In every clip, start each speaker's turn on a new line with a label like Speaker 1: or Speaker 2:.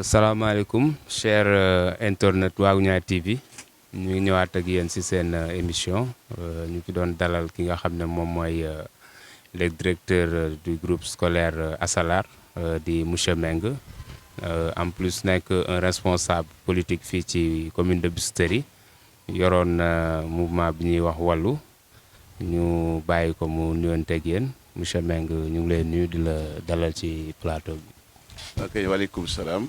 Speaker 1: salaamaaleykum cher internet Waaguña TV ñu ngi ñëwaat ak yéen ci seen émission ñu ci doon dalal ki nga xam ne moom mooy le directeur du groupe scolaire Asalar di monsieur Meng en plus nekk un responsable politique fii ci commune de Biscuiterie yoroon mouvement bi ñuy wax wàllu ñu bàyyi ko mu nuyonteeg yéen monsieur Meng ñu ngi lay nuyu di la dalal ci plateau bi.
Speaker 2: ok waaleykum salaam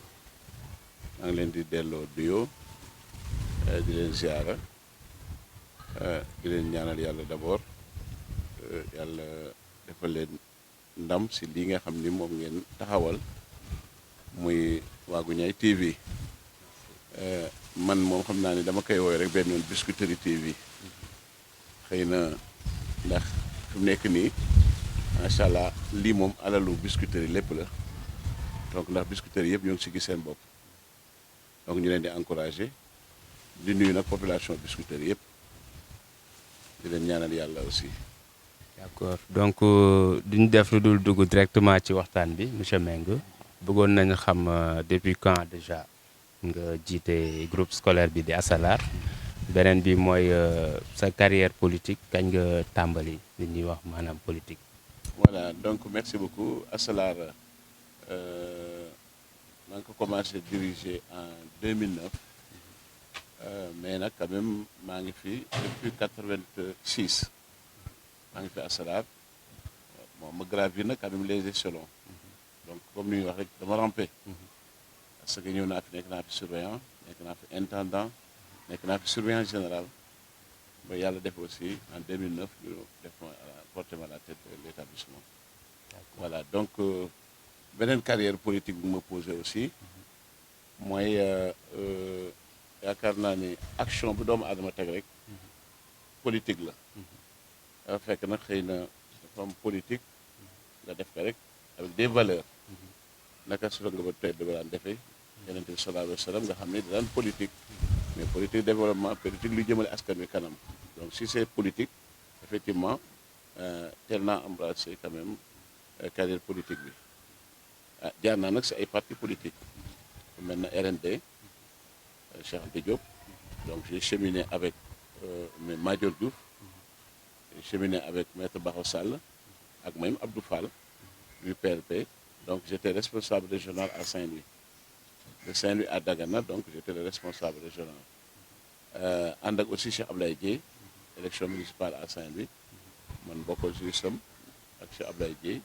Speaker 2: maa ngi leen di delloo nuyoo di leen ziara di leen ñaanal yàlla d'abord yàlla defal leen ndam si lii nga xam ni moom ngeen taxawal muy Waaguña TV man moom xam naa ni dama koy woowee rek benn yoon Biscuiterie TV xëy na ndax fi mu nekk nii macha allah lii moom alalu Biscuiterie lépp la. donc ndax Biscuiterie yëpp ñoo ngi si gis seen bopp donc ñu leen di encourager di nuyu nag population Biscuiterie yëpp di leen ñaanal yàlla aussi.
Speaker 1: d'accord donc duñu def lu dul dugg directement ci waxtaan bi monsieur Meng bëggoon nañu xam depuis quand déjà nga jiite groupe scolaire bi di Asalar beneen bi mooy sa carrière politique kañ nga tàmbali li ñuy wax maanaam politique.
Speaker 2: voilà donc merci beaucoup Asalar. maa ngi ko commencé diriger en 2009 mais nag quand même maa ngi fi depuis 86 maa ngi fi Asalar bon ma gravir nag quand même les échelons donc comme ni ñuy wax rek dama rampé parce que ñëw naa fi nekk naa fi surveillant nekk naa fi intendant nekk naa fi surveillant général ba yàlla def aussi en 2009 ñu def ma porté ma la tête de l'établissement voilà donc beneen carrière politique bu ma posé aussi mooy yaakaar naa ni action bu doomu aadama teg rek politique la dafa fekk nag xëy na dafa am politique nga def ko rek avec des valeurs naka su nga ba tey da daan defee Yonent bi sallallahu alayhi wa sallam nga xam ne daan politique mais politique développement politique lu jëmale askan wi kanam donc si c'est politique effectivement teel naa embrasser quand même carrière politique bi jaar naa nag si ay partis politiques mel na RND Cheikh Anta Diop donc j'ai cheminé avec Madior Diouf j'ai cheminé avec Maître Bakhaw Sall ak même Abdou Fall du PRP donc j'étais responsable régional à Saint-Louis de Saint-Louis à Dagana donc j'étais le responsable régional ànd ak aussi Cheikh Ablaye Dieye élection municipale à Saint-Louis man bokkoon si listam ak Cheikh Ablaye Dieye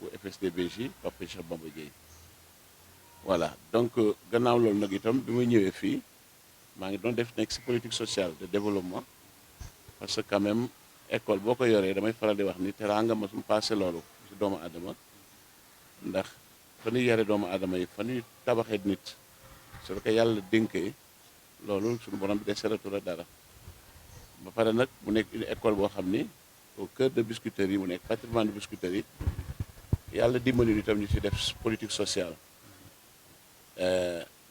Speaker 2: bu FSD/BJ Papa Cheikh Bamba Dieye voilà donc gannaaw loolu nag itam bi ma ñëwee fii maa ngi doon def nekk si politique sociale de développement parce que quand même école boo ko yoree damay faral di wax ni teraanga ma su passé loolu si doomu aadama ndax fa ñuy yare doomu aadama yi fa ñuy tabaxee nit su la ko yàlla dénkee loolu suñu borom bi de seratu la dara ba pare nag mu nekk une école boo xam ni au cœur de Biscuiterie yi mu nekk patrimoine de Biscuiterie yi yàlla dimbali ñu itam ñu ci def politique sociale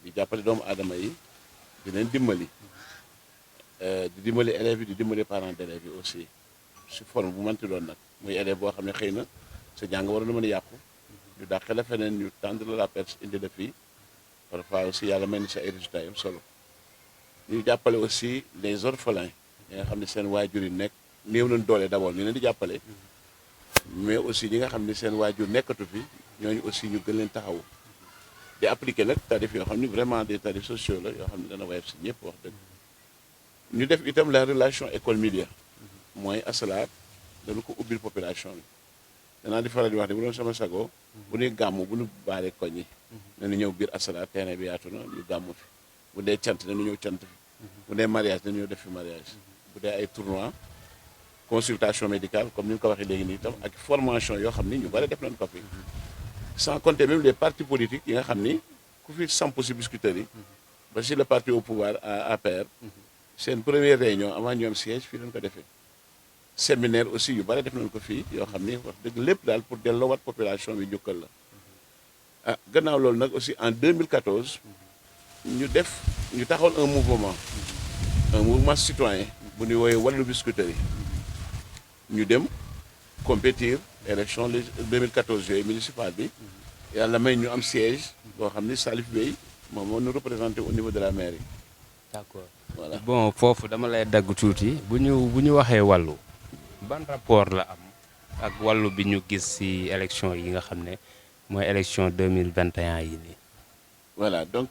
Speaker 2: di jàppale doomu aadama yi di leen dimbali di dimbali élèves yi di dimbali parents d'élèves yi aussi ci forme bu mënti doon nag muy élève boo xam ne xëy na sa jàng waroon na mën a yàqu ñu dàqe la feneen ñu tendre la perche indi la fii parfois aussi yàlla may ni sa ay résultats yam solo ñu jàppale aussi les orphelins yi nga xam ne seen waajur yi nekk néew nañ doole d'abord ñu leen di jàppale mais aussi ñi nga xam ne seen waajur nekkatu fi ñooñu aussi ñu gën leen taxawu di appliquer nag tarif yoo xam ne vraiment des tarifs sociaux la yoo xam ne dana wayef si ñëpp wax dëgg ñu def itam la relation école milieu mooy Asalar dañu ko ubbil population bi danaa di faral di wax ne bu doon sama sago bu ñuy gàmm bu ñu baaree koñ yi nañu ñëw biir Asalar terrain bi yaatu na ñu gàmm fi bu dee cant nañu ñëw cant fi bu dee mariage nañu ñëw def fi mariage bu dee ay tournoi consultation médicale comme ni nga ko waxee léegi nii itam ak formation yoo xam ni ñu bari def nañ ko fi sans compter même les partis politiques yi nga xam ni ku fi samp si Biscuiterie yi ba si le parti au pouvoir à APR seen première réunion avant ñu am siège fii lañ ko defee séminaire aussi yu bari def nañ ko fii yoo xam ni wax dëgg lépp daal pour delloowaat population bi njukkal la ah gannaaw loolu nag aussi en 2014 ñu taxawal un mouvement citoyen bu ñuy woowee wàllu Biscuiterie yi ñu dem compétir élection 2014 yooyu municipal bi yàlla may ñu am siège boo xam ni Salif Bey moom moo ñu représenté au niveau de la mairie.
Speaker 1: d'accord
Speaker 2: voilà
Speaker 1: bon foofu dama lay dagg tuuti bu ñu waxee wàllu ban rapport la am ak wàllu bi ñu gis ci élection yi nga xam ne mooy élection 2021 yi nii.
Speaker 2: voilà donc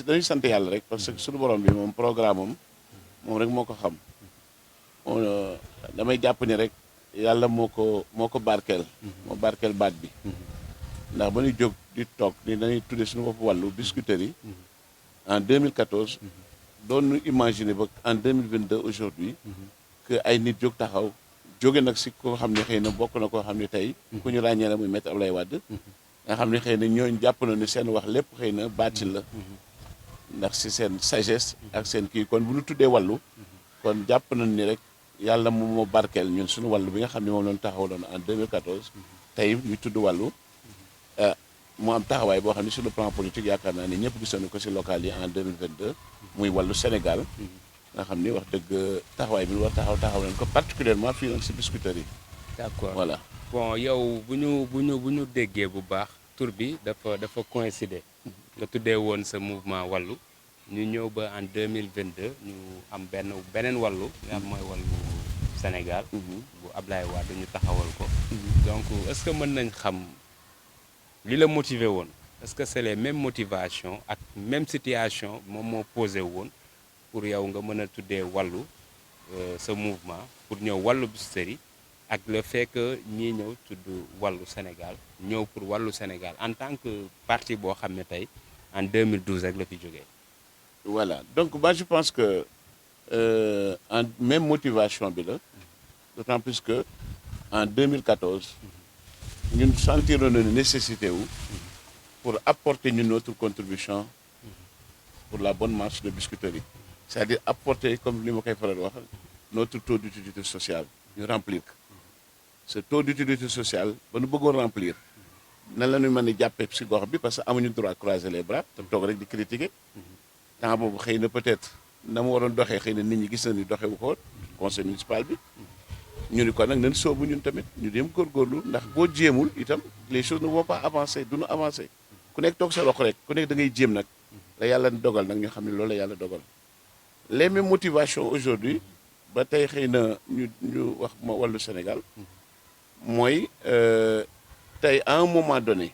Speaker 2: dañuy sant yàlla rek parce que suñu borom bi moom programme moom rek moo ko xam damay jàpp ni rek yàlla moo ko barkeel. moo barkeel baat bi. ndax ba ñuy jóg di toog ni dañuy tuddee suñu bopp wàllu Biscuiterie en 2014 doon ñu imaginer ba en 2022 aujourd'hui que ay nit jóg taxaw jóge nag si koo xam ne xëy na bokk na koo xam ne tey ku ñu ràññee la muy Maître Abdoulaye Wade nga xam ne xëy na ñooñu jàpp na ni seen wax lépp xëy na baatin la ndax si seen sagesse ak seen kii kon bu ñu tuddee wàllu kon jàpp nañ ni rek yàlla moom moo barkeel ñun suñu wàllu bi nga xam ne moom lañu taxawaloon en 2014 tey ñu tudd wàllu mu am taxawaay boo xam ne sur le plan politique yaakaar naa ni ñëpp gisoon ko si local yi en 2022 muy wàllu Sénégal nga xam ni wax dëgg taxawaay bi ñu war taxaw nañ ko particulièrement fii nag si Biscuiterie yi.
Speaker 1: d'accord
Speaker 2: voilà.
Speaker 1: bon yow bu ñu déggee bu baax tur bi dafa coïncider nga tuddee woon sa mouvement wàllu ñu ñëw ba en 2022 ñu am beneen wàllu nga xam mooy wàllu Sénégal. bu Ablaye Wade ñu taxawal ko. donc est-ce que mën nañ xam li la motiver woon est-ce que c'est les mêmes motivations ak même situation moom moo posé woon pour yow nga mën a tuddee wàllu sa mouvement pour ñëw wàllu Biscuiterie ak le fait que ñii ñëw tudd wàllu Sénégal ñëw pour wàllu Sénégal en tant que parti boo xam ne tey en 2012 rek la fi jógee.
Speaker 2: voilà donc moi je pense que en même motivation bi la d'autant plus que en 2014 ñun sentiroon nañu nécessité wu pour apporter ñun notre contribution pour la bonne marche de Biscuiterie c'est-à-dire apporter comme li ma koy faral wax notre taux d'utilité sociale ñu remplir ko ce taux d'utilité sociale ba nu bëggoon remplir nan la ñu mën a jàppee si gox bi parce que amuñu droit croiser les bras te toog rek di critiquer temps boobu xëy na peut-être na mu waroon doxee xëy na nit ñi gis na ni doxewu ko conseil municipal bi ñu ni kon nag nañ soobu ñun tamit ñu dem góorgóorlu ndax boo jéemul itam les choses ne vont pas avancer du ñu avancer ku nekk toog sa loxo rek ku nekk da ngay jéem nag la yàlla dogal nag ñu xam ne loolu la yàlla dogal les mêmes motivations aujourd'hui ba tey xëy na ñu wax ma wàllu Sénégal mooy tey à un moment donné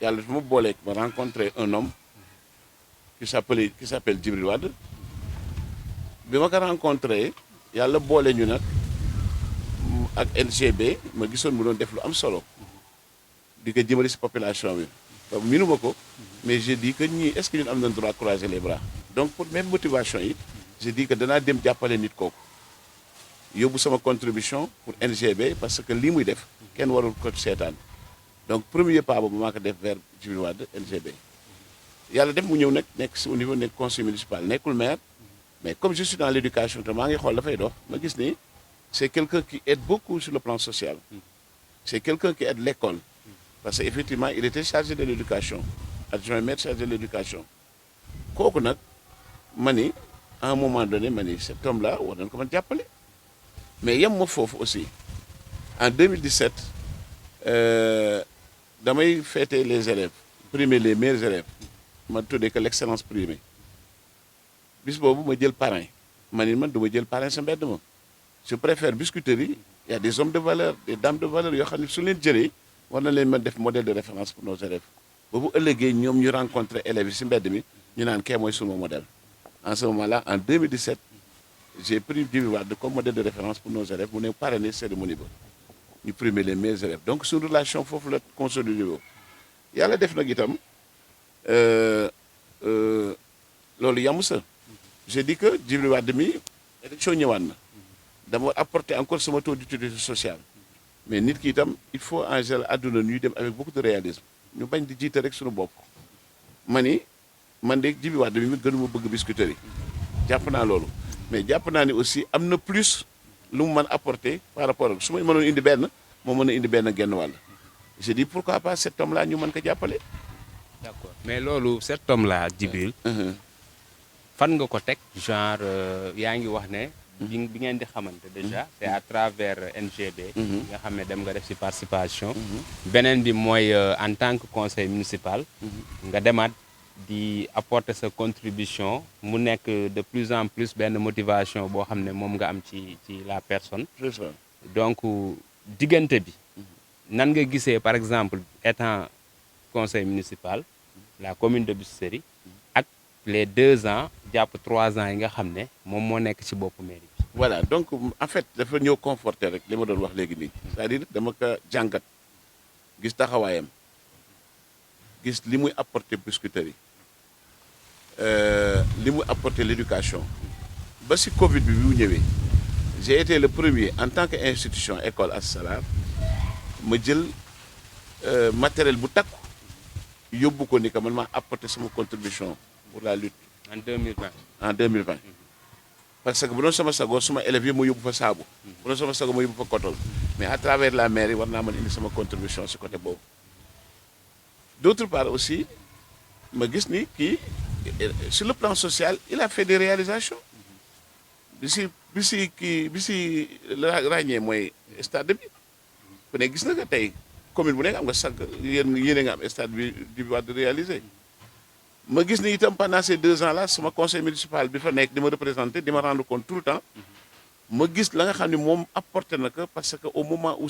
Speaker 2: yàlla dafa ma booleeg ma rencontré un homme qui s'appelle Djibril Wade bi ma ko rencontré yàlla boole ñu nag ak NGB ma gisoon mu doon def lu am solo di ko jëmale si population bi donc minuma ko mais j'ai dit que ñii est-ce que ñun am nañ droit croiser les bras donc pour même motivation yi j'ai dit que danaa dem jàppale nit kooku yóbbu sama contribution pour NGB parce que lii muy def kenn warul ko seetaan donc premier pas boobu maa ko def vers Djibril Wade NGB yàlla def mu ñëw nag nekk si au niveau nekk conseil municipal nekkul maire mais comme je suis dans l'éducation te maa ngi xool dafay dox ma gis ni c'est quelqu'un qui aide beaucoup sur le plan social c'est quelqu'un qui aide l'école parce que effectivement il était chargé de l'éducation adjoint maire chargé de l'éducation kooku nag ma ni à un moment donné ma ni cet homme là war nañ ko mën jàppale mais yem ma foofu aussi en 2017 damay fêter les élèves primer les meilleurs élèves ma tuddee que l'excellence primée bis boobu ma jël parrain ma ni man du ma jël parrain sa mbedd ma je préfère Biscuiterie il y a des hommes de valeur des dames de valeur yoo xam ne su leen jëlee war na leen mën def modèle de référence pour nos élèves boobu ëllëgee ñoom ñu rencontré élèves yi si mbedd mi ñu naan kee mooy sunu modèle en ce moment-là en 2017 j'ai pris Djibril Wade comme modèle de référence pour nos élèves mu ne parrainer cérémonie ba ñu primer les meilleurs élèves donc suñu relation foofu la consolidé woo yàlla def nag itam loolu yamu sa j'ai dit que Djibril Wade mi élection ñëwaat na dama apporter encore sama taux d'utilité sociale mais nit ki itam il faut en général àdduna ñuy dem avec beaucoup de réalisme ñu bañ di jiite rek suñu bopp ma ni man de Djibril Wade mi gënuma bëgg Biscuiterie jàpp naa loolu mais jàpp naa ni aussi am na plus lu mu mën apporter par rapport ak su ma mënoon indi benn moo mën a indi benn genn wàll j'ai dit pourquoi pas cet homme là ñu mën ko jàppale.
Speaker 1: d'accord mais loolu cet homme là Djibril fan nga ko teg genre yaa ngi wax ne bi ngeen di xamante déjà c'est à travers NGB nga xam ne dem nga def ci participation beneen bi mooy en tant que conseil municipal nga demaat di apporter sa contribution mu nekk de plus en plus benn motivation boo xam ne moom nga am ci la personne
Speaker 2: c'est ça.
Speaker 1: donc diggante bi nan nga gisee par exemple étant conseil municipal la commune de Biscuiterie ak les 2 ans jàpp 3 ans yi nga xam ne moom moo nekk ci boppu mairie bi.
Speaker 2: Voilà donc en fait dafa ñëw conforter rek li ma doon wax léegi nii c'est-à-dire dama ko jàngat gis taxawaayam gis li muy apporter Biscuiterie li muy apporter l'éducation ba si Covid bi mu ñëwee j'ai été le premier en tant que institution école As-Salam ma jël matériel bu takku yóbbu ko ni que man maa apporter sama contribution pour la lutte.
Speaker 1: En 2020.
Speaker 2: En 2020 parce que bu doon sama sago suma élèves yi ma yóbbu fa saabu. bu doon sama sago ma yóbbu fa kotol mais à travers la mairie war naa mën indi sama contribution si côté boobu. D'autre part aussi ma gis ni kii sur le plan social il a fait des réalisations bi si ràññee mooy stade bi ku ne gis na ko tey commune bu nekk am nga sànq yéen nga am stade bi di war di réaliser. ma gis ni itam pendant ces 2 ans là sama conseil municipal bi fa nekk di ma représenter di ma rendre compte tout le temps ma gis la nga xam ne moom apporté na ko parce que au moment où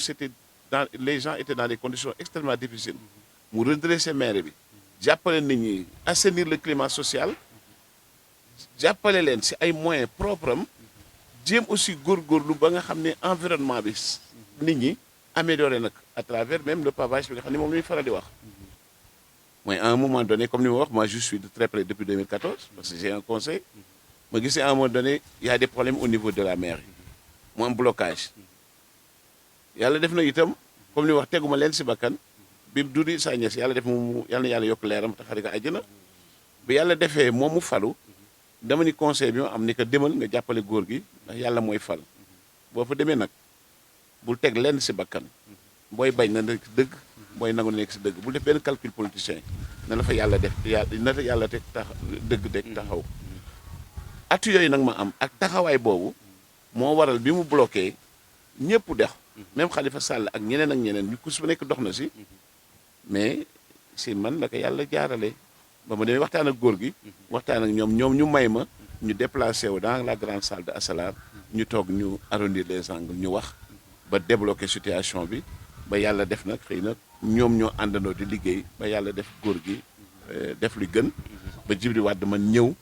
Speaker 2: les gens étaient dans des conditions extrêmement difficiles mu redresser maire bi jàppale nit ñi assainir le climat social jàppale leen si ay moyens propres am jéem aussi góorgóorlu ba nga xam ne environnement bi nit ñi amélioré nag à travers même le pavage bi nga xam ne moom la ñuy faral di wax. mooy à un moment donné comme ni ma wax moi je suis de très près depuis 2014 parce que j'ai un conseil ma gis à un moment donné il y a des problèmes au niveau de la mairie mu am blocage yàlla def na itam comme ni wax teguma leen si bakkan bi Doudou Issa Niasse yàlla def mu yàlla na yàlla yokk leeram te xarit ko àjjana bi yàlla defee moom mu falu dama ni conseil bi ma am ni que demal nga jàppale góor gi ndax yàlla mooy fal boo fa demee nag bul teg lenn si bakkan booy bañ na nekk dëgg booy nangu nekk si dëgg bul def benn calcul politicien na la fa yàlla def na la yàlla teg dëgg teg taxaw atu yooyu nag ma am ak taxawaay boobu moo waral bi mu bloqué ñëpp dex même Khalifa Sall ak ñeneen ñu ku su nekk dox na si mais si man la ko yàlla jaarale ba ma demee waxtaan ak góor gi waxtaan ak ñoom ñu may ma ñu déplacé wu dans la grande salle de As-Salam ñu toog ñu arrondir les angles ñu wax ba débloqué situation bi ba yàlla def nag xëy na ñoom ñoo àndandoo di liggéey ba yàlla def góor gi def lu gën ba Djibril Wade man ñëw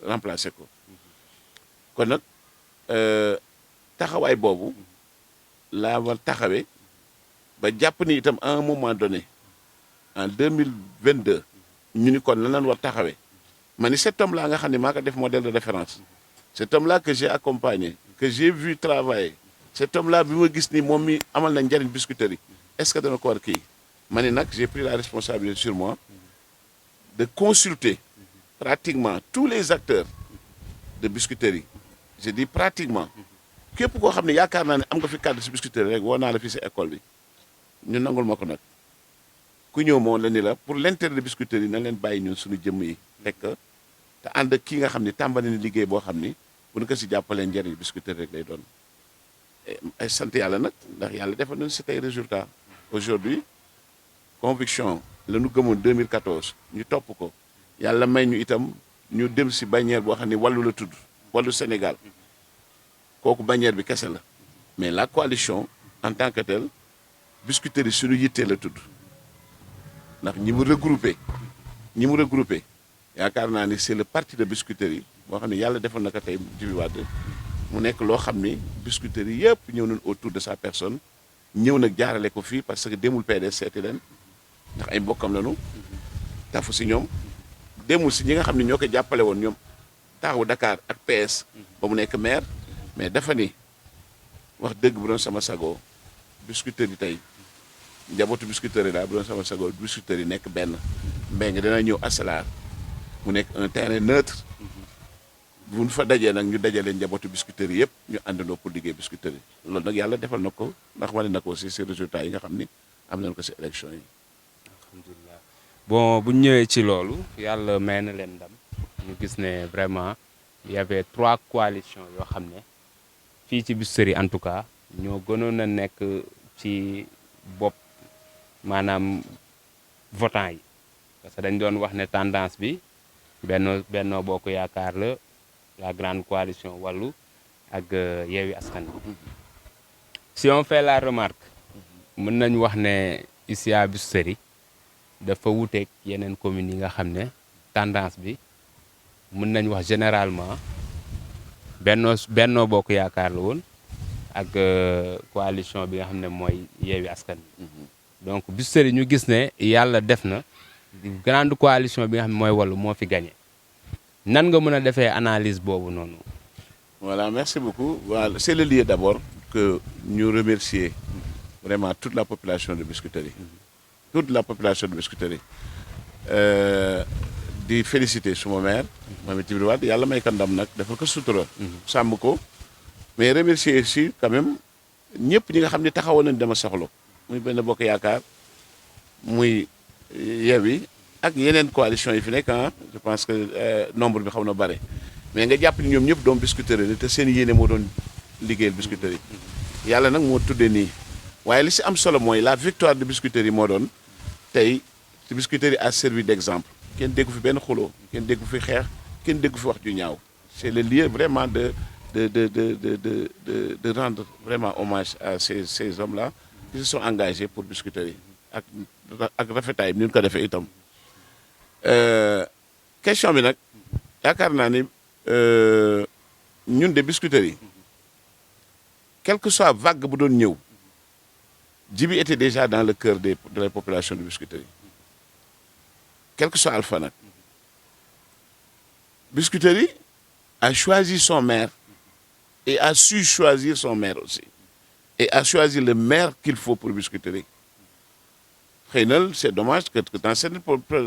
Speaker 2: remplacer ko kon nag taxawaay boobu laa war taxawee ba jàpp ni itam à un moment donné en 2022 ñu ni kon lan lañ war taxawee ma ni cet homme là nga xam ne maa ko def modèle de référence cet homme là que j'ai accompagné que j'ai vu travailler cet homme là bi ma gis ni moom mi amal na njariñ Biscuiterie est-ce que dana ko war kii ma ni nag j'ai pris la responsabilité sur moi de consulter pratiquement tous les acteurs de Biscuiterie je dis pratiquement képp koo xam ne yaakaar naa ne am nga fi cadre si Biscuiterie rek woo naa la fii si école bi ñu nangul ma ko nag ku ñëw moom la ni la pour l'intérêt de Biscuiterie na leen bàyyi ñun suñu jëmm yi tekk te ànd ak kii nga xam ne tàmbali na liggéey boo xam ni bu ñu ko si jàppalee njëriñ Biscuiterie rek lay doon ay sant yàlla nag ndax yàlla defal nañu si tey résultat aujourd'hui conviction la ñu gëmoon 2014 ñu topp ko yàlla may ñu itam ñu dem si bannière boo xam ne wàllu la tudd wàllu Sénégal kooku bannière bi kese la mais la coalition en tant que telle Biscuiterie suñu yittee la tudd ndax ñi mu regroupé yaakaar naa ni c'est le parti de Biscuiterie boo xam ne yàlla defal na ko tey Djibril Wade mu nekk loo xam ni Biscuiterie yëpp ñëw nañ autour de sa personne ñëw nag jaarale ko fii parce que demul PDS seeti leen ndax ay mbokkam lañu tafu si ñoom demul si ñi nga xam ne ñoo ko jàppale woon ñoom taxawu Dakar ak PS ba mu nekk maire mais dafa ni wax dëgg bu doon sama sago Biscuiterie tey njabootu Biscuiterie daal bu doon sama sago Biscuiterie nekk benn mbéy nga dana ñëw As-Salam mu nekk un terrain neutre bu ñu fa dajee nag ñu dajalee njabootu Biscuiterie yëpp ñu àndandoo pour liggéey Biscuiterie loolu nag yàlla defal na ko ndax wane na ko aussi ces résultats yi nga xam ni am nañu ko si élection yi.
Speaker 1: alhamdulilah bon bu ñu ñëwee ci loolu yàlla may na leen ndam ñu gis ne vraiment il y avait 3 coalitions yoo xam ne fii ci Biscuiterie en tout cas ñoo gënoon a nekk ci bopp maanaam votants yi parce que dañ doon wax ne tendance bi Benno Bokk Yaakaar la grande coalition Wallu ak Yewwi Askan Wi. Si on fait la remarque mën nañ wax ne ici à Biscuiterie dafa wuteeg yeneen communes yi nga xam ne tendance bi mën nañ wax généralement Benno Bokk Yaakaar la woon ak coalition bi nga xam ne mooy Yewwi Askan Wi. Donc Biscuiterie ñu gis ne yàlla def na grande coalition bi nga xam ne mooy Wallu moo fi gagné nan nga mën a defee analyse boobu noonu.
Speaker 2: Voilà, merci beaucoup. Voilà, c'est le lieu d'abord que nous remercier vraiment toute la population de Biscuiterie. Toute la population de Biscuiterie. De féliciter suma maire, Mami Djibril Wade, yàlla may ko ndam nag defal ko sutura. sàmm ko mais remercier aussi quand même ñëpp ñi nga xam ne taxawoon nañ dama soxla muy Benno Bokk Yaakaar muy Yewwi ak yeneen coalition yi fi nekk je pense que nombre bi xaw na bare. mais nga jàpp ni ñoom ñëpp doom Biscuiterie la te seen yéene moo doon liggéeyal Biscuiterie yàlla nag moo tuddee nii waaye li si am solo mooy la victoire de Biscuiterie moo doon tey Biscuiterie a servi d'exemple kenn déggu fi benn xuloo kenn déggu fi xeex kenn déggu fi wax ju ñaaw c'est le lieu vraiment de rendre vraiment hommage à ces hommes-là qui se sont engagés pour Biscuiterie ak rafetaay bi ni ñu ko defee itam question bi nag yaakaar naa ni ñun de Biscuiterie quelle que soit vague bu doon ñëw Djibi était déjà dans le cœur de la population de Biscuiterie quel que soit Alpha nag Biscuiterie a choisi son maire et a su choisir son maire aussi et a choisi le maire qu'il faut pour Biscuiterie xëy na c'est dommage que dans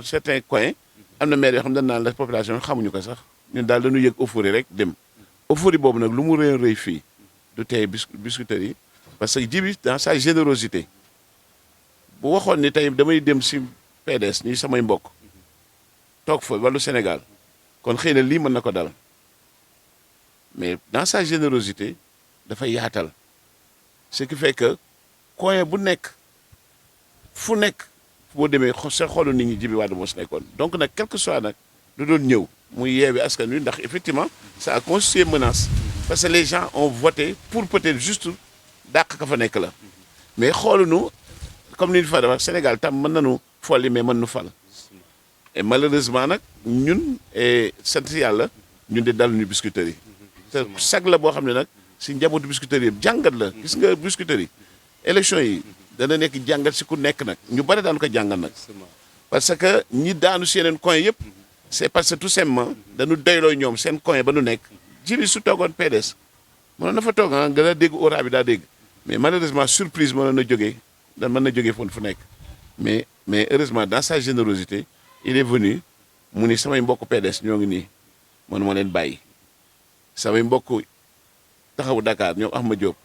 Speaker 2: certains coins am na maire yoo xam ne dañ naan la population xamuñu ko sax ñun daal dañu yëg euphorie rek dem euphorie boobu nag lu mu rëy fii du tey Biscuiterie parce que Djibi dans sa générosité bu waxoon ni tey damay dem si PDS ñi samay mbokk toog fa wàllu Sénégal kon xëy na lii mën na ko dal mais dans sa générosité dafa yaatal ce qui fait que coin bu nekk fu nekk boo demee sa xoolu nit ñi Djibi Wade moo si nekkoon donc nag quel que soit nag du doon ñëw muy Yewwi Askan Wi ndax effectivement ça a constitué menace parce que les gens ont voté pour peut-être juste dàq ka fa nekk la mais xooluñu comme ni ñu fa wax Sénégal tam mën nañu folli mais mën nu fal et malheureusement nag ñun sant yàlla ñun de dal ñu Biscuiterie te sag la boo xam ne nag si njabootu Biscuiterie yëpp jàngat la gis nga Biscuiterie élection yi dana nekk jàngat si ku nekk nag ñu bari daanu ko jàngat nag parce que ñi daanu si yeneen coin yëpp c'est parce que tout simplement dañu doyloo ñoom seen coin ba nu nekk Djibi su toogoon PDS mënoon na fa toog gën a dégg aura bi daa dégg mais malheureusement surprise mënoon na jógee da mën na jógee fu nekk mais heureusement dans sa générosité il est venu mu ni samay mbokk PDS ñoo ngi nii mënuma leen bàyyi samay mbokk taxawu Dakar ñoom Ahmed Diop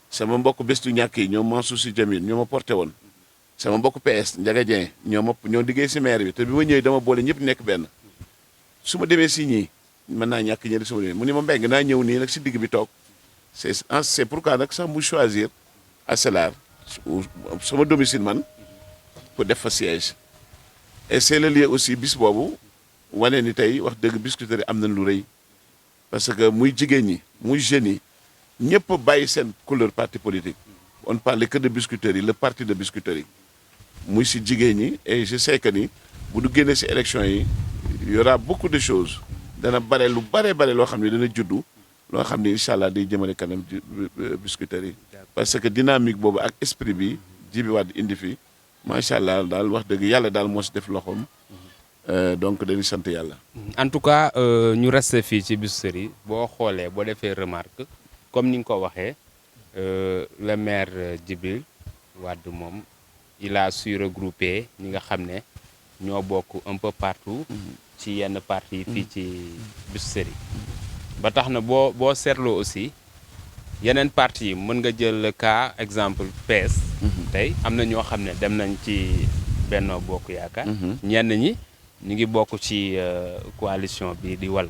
Speaker 2: sama mbokk Bestu ñàkk yi ñoom Mansour Sy Djamil ñoo ma porté woon sama mbokk PS Ndiaga Dieng ñoo liggéey si maire bi te bi ma ñëwee dama boole ñëpp nekk benn su ma demee si ñii mën naa ñàkk ñëri su ma demee mu ni ma mbeng naa ñëw nii nag si digg bi toog c'est pourquoi nag sax mu choisir Asselar sama domicile man pour def fa siège et c'est le lieu aussi bis boobu wane ni tey wax dëgg Biscuiterie am na lu rëy parce que muy jigéen ñi muy jeunes yi ñëpp bàyyi seen couleur parti politique on ne parle que de Biscuiterie le parti de Biscuiterie muy si jigéen ñi et je sais que ni bu du génnee si élection yi y aura beaucoup de choses dana bare lu bare loo xam ne dana juddu loo xam ne incha allah day jëmale kanam Biscuiterie parce que dynamique boobu ak esprit bi Djibi Wade indi fi macha allah daal wax dëgg yàlla daal moo si def loxoom donc dañuy sant yàlla.
Speaker 1: En tout cas ñu resté fii ci Biscuiterie boo xoolee boo defee remarque comme ni nga ko waxee le maire Djibi Wade moom il a su regrouper ñi nga xam ne ñoo bokk un peu partout ci yenn parti fii ci Biscuiterie ba tax na boo seetloo aussi yeneen parti yi mën nga jël le cas exemple PS tey am na ñoo xam ne dem nañ ci Benno Bokk Yaakaar ñenn ñi ñu ngi bokk ci coalition bi di Wallu.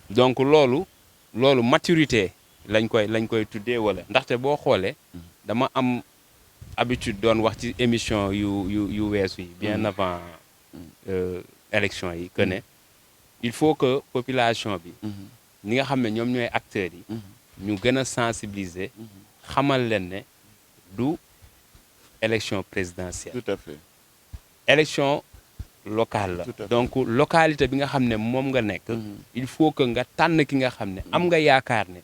Speaker 1: donc loolu maturité lañ koy tuddee wala ndaxte boo xoolee dama am habitude doon wax ci émission yu weesu yi bien avant élection yi que ne il faut que population bi ñi nga xam ne ñoom ñooy acteurs yi ñu gën a sensibiliser xamal leen ne du élection présidentielle.
Speaker 2: Tout à fait.
Speaker 1: élection locale la donc localité bi nga xam ne moom nga nekk il faut que nga tànn ki nga xam ne am nga yaakaar ne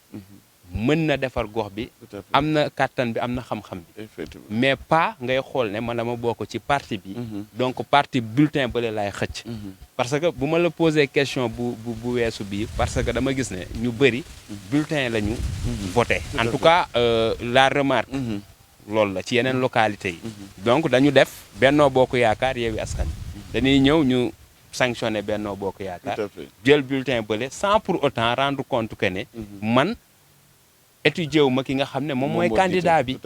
Speaker 1: mën na defar gox bi am na kàttan bi am na xam-xam bi mais pas ngay xool ne man dama bokk ci parti bi donc parti bulletin bële laay xëcc parce que bu ma la posé question bu weesu bii parce que dama gis ne ñu bëri bulletin la ñu voté en tout cas la remarque loolu la ci yeneen localité yi donc dañu def Benno Bokk Yaakaar Yewwi Askan dañuy ñëw ñu sanctionné Benno Bokk Yaakaar jël bulletin bële sans pour autant rendre compte que ne man étudier wu ma ki nga xam ne moom mooy candidat bi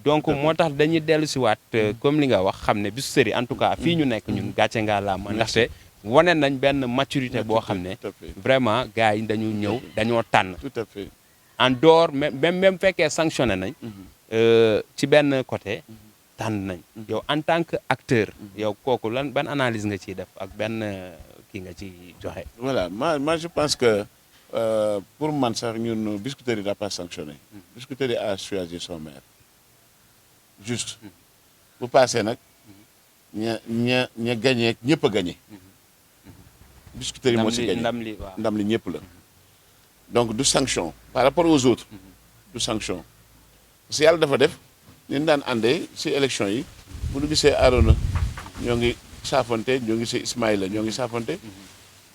Speaker 1: donc moo tax dañuy dellu si waat comme li nga wax xam ne Biscuiterie en tout cas fii ñu nekk ñun gàcce ngaa laama ndaxte wane nañ benn maturité boo xam ne vraiment gars yi dañu ñëw dañoo tànn en dehors même fekkee sanctionné nañ ci benn côté tànn nañ yow en tant que acteur yow kooku lan ban analyse nga ciy def ak benn kii nga ci joxe.
Speaker 2: Voilà moi je pense que pour man sax ñun Biscuiterie n'a pas sanctionné. Biscuiterie a choisi son maire juste bu passé nag ña gagné ñëpp a gagné. Biscuiterie moo si gagné ndam li ñëpp la donc du sanction par rapport aux autres du sanction parce que yàlla dafa def ni ñu daan àndee si élection yi bu ñu gisee Arona ñoo ngi saafante ñoo ngi gisee Ismaïla ñoo ngi saafante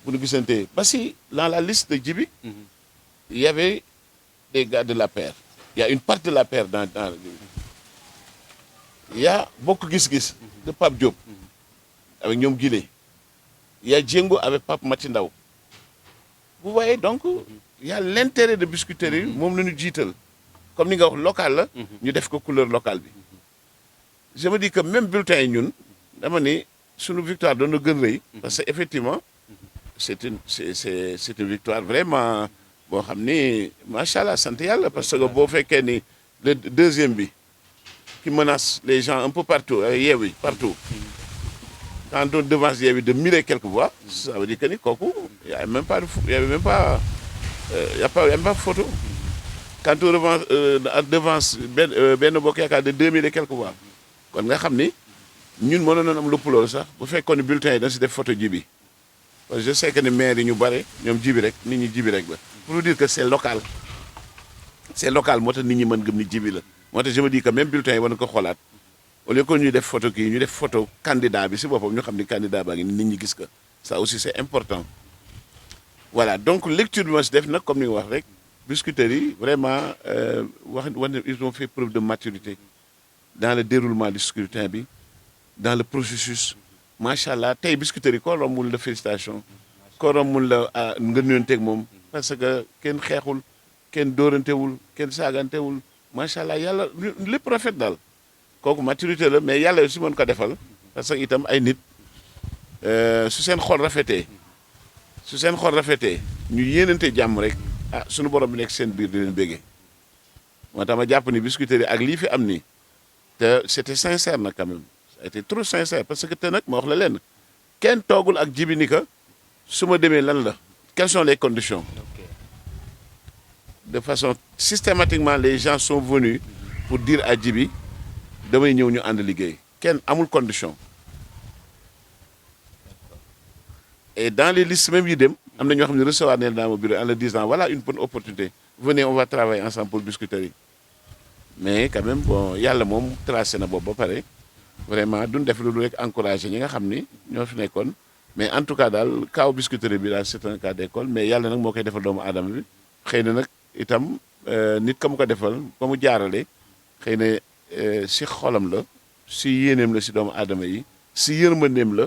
Speaker 2: bu ñu gisante ba si dans la liste de Djibi il y avait des gars de l'APR il y a une partie de l'APR dans il y a Bokk Gis Gis de Pape Diop avec ñoom Guilé il y a Djengo avec Pape Mati Ndaw vous voyez donc il y a l'intérêt de Biscuiterie moom la ñu jiital comme ni nga wax local la ñu def ko couleur locale bi je me dis que même bulletin yi ñun dama ni suñu victoire doon na gën rëy parce que effectivement c'est une victoire vraiment boo xam ni macha allah sant yàlla parce que boo fekkee ni le deuxième bi qui menace les gens un peu partout Yewwi partout quand on devance Yewwi de 1000 et quelques voix ça veut dire que ni kooku y a même pas photo quand on devance Benno Bokk Yaakaar de 2000 et quelques voix kon nga xam ni ñun mënoon nañu am lépp loolu sax bu fekkoon ne bulletin yi dañ si def photo Djibi parce que je sais que ne maire yi ñu bare ñoom Djibi rek nit ñi Djibi rek la pour dire que c'est local moo tax nit ñi mën gëm ni Djibi la moo tax je me dis que même bulletin yi war na ko xoolaat au lieu que ñuy def photo kii ñu def photo candidat bi si boppam ñu xam ni candidat baa ngi nit ñi gis ko ça aussi c'est important voilà donc lecture bi ma si def nag comme ni nga wax rek Biscuiterie vraiment ils ont fait preuve de maturité dans le déroulement du scrutin bi dans le processus macha allah tey Biscuiterie koo rombul la félicitation koo rombul la nga nuyonteeg moom parce que kenn xeexul kenn dóorantewul kenn saagantewul macha allah yàlla lépp rafet daal kooku maturité la mais yàlla si mën ko defal parce que itam ay nit su seen xol rafetee ñu yéenante jàmm rek sunu borom bi nekk seen biir di leen béggee moo tax ma jàpp ni Biscuiterie ak lii fi am nii te c'était sincère nag quand même ça a été trop sincère parce que te nag ma wax la leen kenn toogul ak Djibi ni que su ma demee lan la quelles sont les conditions de façon systématiquement les gens sont venus pour dire à Djibi damay ñëw ñu ànd liggéey kenn amul condition et dans les listes même yi dem am na ñoo xam ne recevoir nañ dans mon bureau en leur disant voilà une bonne opportunité venez on va travailler ensemble pour Biscuiterie mais quand même bon yàlla moom tracé na boobu ba pare vraiment duñ def lu rek encouragé ñi nga xam ni ñoo fi nekkoon mais en tout cas daal cas Biscuiterie bi daal c'est un cas d'école mais yàlla nag moo koy defal doomu aadama bi xëy na nag itam nit ka mu ko defal ba mu jaarale xëy na si xolam la si yéeneem la si doomu aadama yi si yërmandeem la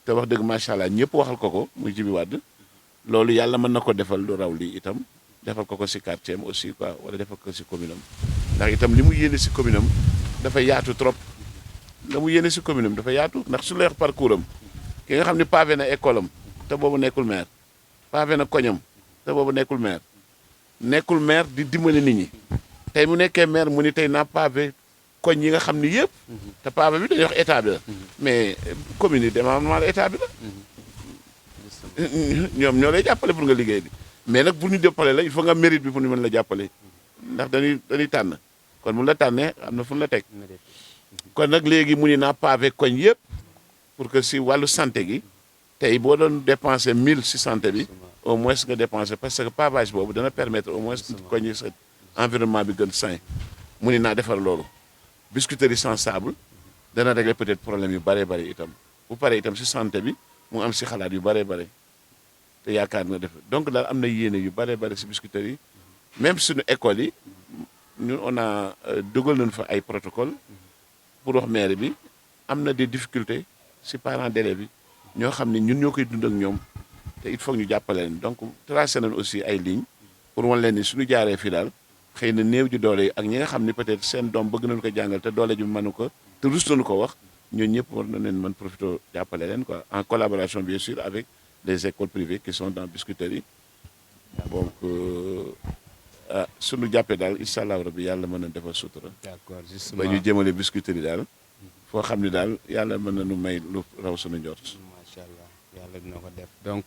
Speaker 2: te wax dëgg macha allah ñëpp waxal ko muy Djibi Wade loolu yàlla mën na ko defal lu raw lii itam defal ko si quartier am aussi quoi wala defal ko si commune am ndax itam li mu yéene si commune am dafa yaatu trop la mu yéene si commune am dafa yaatu ndax su leex parcours am ki nga xam ni pavé na école am te boobu nekkul maire pavé na koñam te boobu nekkul maire di dimbali nit ñi tey mu nekkee maire mu ni tey naa pavé koñ yi nga xam ni yëpp te pavé bi dañuy wax état bi la mais commune yi démembrement état bi la ñoom ñoo lay jàppale pour nga liggéey bi mais nag pour ñu jàppale la il faut nga mérite bi pour ñu mën la jàppale ndax dañuy tànn kon mun la tànnee am na fu ñu la teg kon nag léegi mu ni naa pavé koñ yëpp pour que si wàllu santé gi tey boo doon dépenser 1000 si santé bi au moins nga dépenser parce que pavage boobu dana permettre au moins koñ yi sa environnement bi gën sain mu ni naa defar loolu biscuiterie sans sable dana régler peut-être problème yu bëree bëri itam bu paree itam si santé bi mu am si xalaat yu bëree bëri te yaakaar na def donc daal am na yéene yu bëree bëri si biscuiterie yi même suñu école yi ñun on a dugal nañu fa ay protocole pour wax maire bi am na des difficultés si parents d'élèves yi ñoo xam ne ñun ñoo koy dund ak ñoom te il faut ñu jàppale leen donc tracé nañu aussi ay lignes pour wan leen ni suñu jaaree fii daal xëy na néew ji doole yi ak ñi nga xam ni peut-être seen doom bëgg nañu ko jàngal te doole ji mënu ko te rus nañu ko wax ñooñu ñëpp war na leen mën profité jàppale leen quoi en collaboration bien sûr avec les écoles privées qui sont dans biscuiterie donc suñu jàppee daal incha allah rabbi yàlla mën na defal sutura.
Speaker 1: d'accord justement
Speaker 2: ba ñu jëmale biscuiterie daal foo xam ni daal yàlla mën na nu may lu raw suñu njort.
Speaker 1: macha allah yàlla dina ko def. donc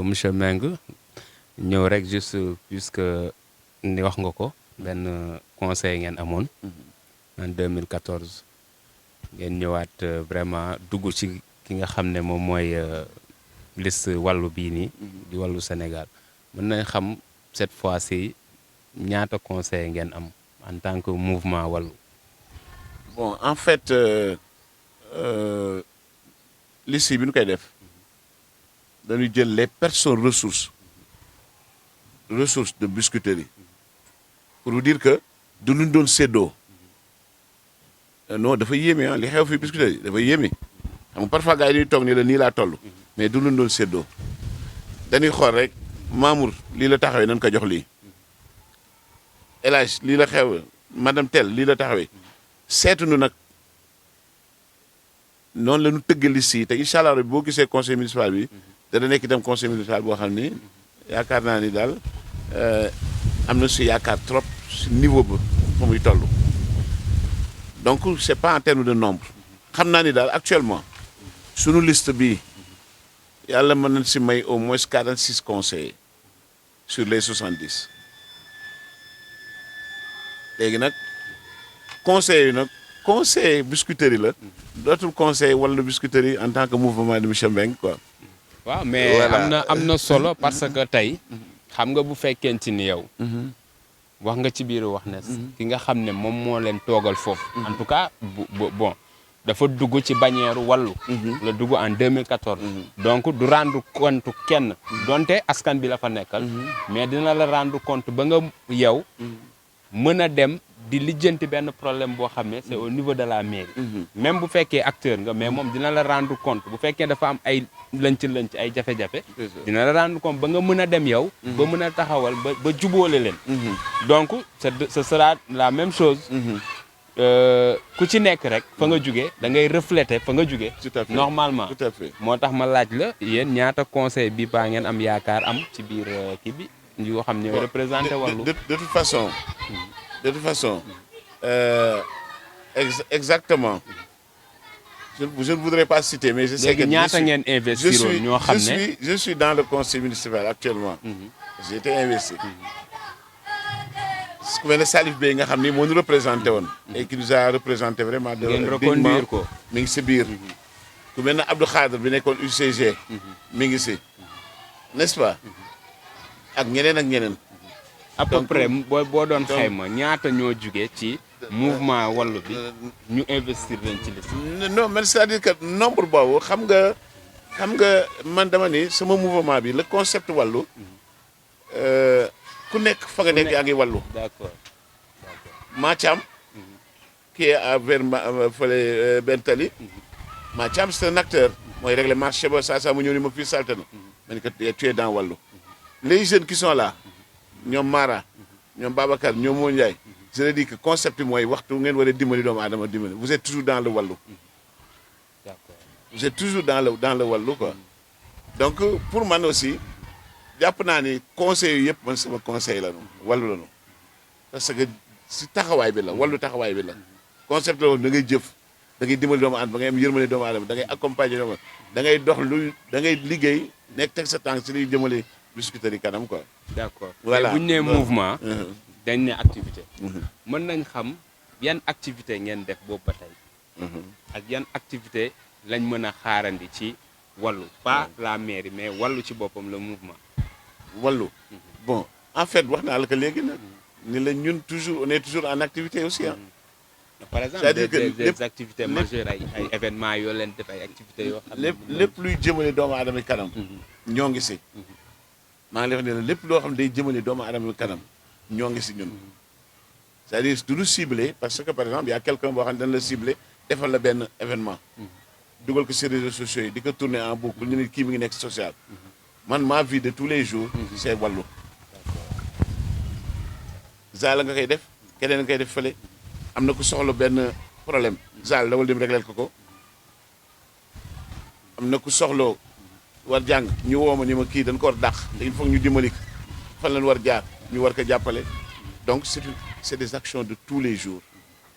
Speaker 1: monsieur Mbengue ñëw rek juste puisque ni wax nga ko benn conseil ngeen amoon. en 2014 ngeen ñëwaat vraiment dugg ci ki nga xam ne moom mooy liste wàllu bii nii. di wàllu Sénégal mën nañ xam cette fois-ci ñaata conseil ngeen am en tant que mouvement wàllu.
Speaker 2: bon en fait liste yi bi ñu koy def dañuy jël les personnes ressources de biscuiterie pour vous dire que du ñu doon séddoo non dafa yéeme ah li xew fi biscuiterie dafa yéeme xam nga parfois gars yi dañuy toog ni la nii laa toll mais du ñu doon séddoo dañuy xool rek Mamour lii la taxawee nañ ko jox lii El Hadj lii la xew madame Tel lii la taxawee seetuñu nag noonu la ñu tëgg liste yi te incha allah boo gisee conseil municipal bi dana nekk itam conseil municipal boo xam ni yaakaar naa ni daal am na si yaakaar trop si niveau ba fa muy toll. donc c'est pas en termes de nombre xam naa ni daal actuellement sunu liste bi yàlla mën nañ si may au moins 46 conseillers sur les 70 léegi nag conseillers yi nag conseil biscuiterie la dootul conseil wala biscuiterie en tant que mouvement de monsieur Mbengue quoi.
Speaker 1: waaw mais
Speaker 2: voilà.
Speaker 1: am na solo parce que tey xam nga bu fekkente ni yow. wax nga ci biir wax ne ki nga xam ne moom moo leen toogal foofu. en tout cas bon dafa dugg ci bannière wàllu. la dugg en 2014. donc du rendre compte kenn. donte askan bi la fa nekkal. mais dina la rendre compte ba nga yow. mën a dem di lijjanti benn problème boo xam ne c'est au niveau de la mairie. même bu fekkee acteur nga mais moom dina la rendre compte bu fekkee dafa am ay lënc ay jafe-jafe. dina la rendre compte ba nga mën a dem yow. ba mën a taxawal ba jubóole leen. donc ce sera la même chose. ku ci nekk rek fa nga jugee da ngay refléter fa nga jugee.
Speaker 2: tout à fait
Speaker 1: normalement
Speaker 2: tout à fait.
Speaker 1: moo tax ma laaj la yéen ñaata conseil bi baa ngeen am yaakaar am ci biir kii bi yoo xam ne ñooy représenté wàllu.
Speaker 2: de toute façon exactement je ne voudrais pas citer mais je sais que
Speaker 1: léegi ñaata ngeen investir ñoo xam ne
Speaker 2: je suis dans le conseil municipal actuellement. j'ai été investi. ku mel ne Salif Bey nga xam ni moo ñu représenté woon. et qui nous a représenté vraiment.
Speaker 1: ngeen reconduire ko
Speaker 2: mi ngi si biir. ku mel ne Abdou Khadre bi nekkoon UCG. mi ngi si n'est-ce pas. ak ñeneen.
Speaker 1: à peu près boo doon xayma ñaata ñoo jugee ci mouvement wàllu bi ñu investir leen ci liste.
Speaker 2: non mais c'est-à-dire que nombre boobu xam nga man dama ni sama mouvement bi le concept wàllu ku nekk fa nga nekk yaa ngi wàllu.
Speaker 1: d'accord
Speaker 2: Mathiam qui est à vers fële Bentali. Mathiam c'est un acteur mooy régler marché ba saa mu ñëw ni ma fii salte na ma ni que tu es dans wàllu. les jeunes qui sont là ñoom Mara ñoom Babacar ñoom Moo Ndiaye je le dis que concept bi mooy waxtu ngeen war a dimbali doomu aadama dimbali vous êtes toujours dans le wàllu.
Speaker 1: d'accord
Speaker 2: vous êtes toujours dans le wàllu quoi. Donc pour man aussi jàpp naa ni conseil yu yëpp man sama conseil la ñu wàllu la ñu parce que si taxawaay bi la wàllu taxawaay bi la concept la woon da ngay jëf da ngay dimbali doomu aadama da ngay am yërmande doomu aadama da ngay accompagner doomu da ngay dox lu da ngay liggéey nekk teg sa tànk si liy jëmale Biscuiterie kanam quoi.
Speaker 1: d'accord
Speaker 2: voilà
Speaker 1: bu ñu nee mouvement. dañ ne activité. mën nañ xam yan activité ngeen def boobu ba tey. ak yan activité lañ mën a xaarandi ci wàllu pas la mairie mais wàllu ci boppam le mouvement.
Speaker 2: wàllu bon en fait wax naa la ko léegi nag ni la ñun toujours on est toujours en activité aussi ah.
Speaker 1: par exemple
Speaker 2: c'est-à-dire que
Speaker 1: des activités majeures ay événements yoo leen def ay activités yoo xam ne
Speaker 2: lépp luy jëmale doomu aadama kanam. ñoo ngi si. maa ngi lay wax ne la lépp loo xam ne day jëmale doomu aadama kanam ñoo ngi si ñun. c'est-à-dire du ñu ciblé parce que par exemple y a quelqu'un boo xam ne dañ la ciblé defal la benn événement. dugal ko si réseaux sociaux yi di ko tourner en boucle ñu ne kii mi ngi nekk social. man ma vie de tous les jours. c'est wàllu. zaala nga koy def keneen nga koy def fële am na ku soxla benn problème zaal dawal dem régleel ko. am na ku soxloo war jàng ñu woo ma ni ma kii dañ ko war dàq te il faut ñu dimbali ko fan lañ war jaar ñu war ko jàppale donc c'est des actions de tous les jours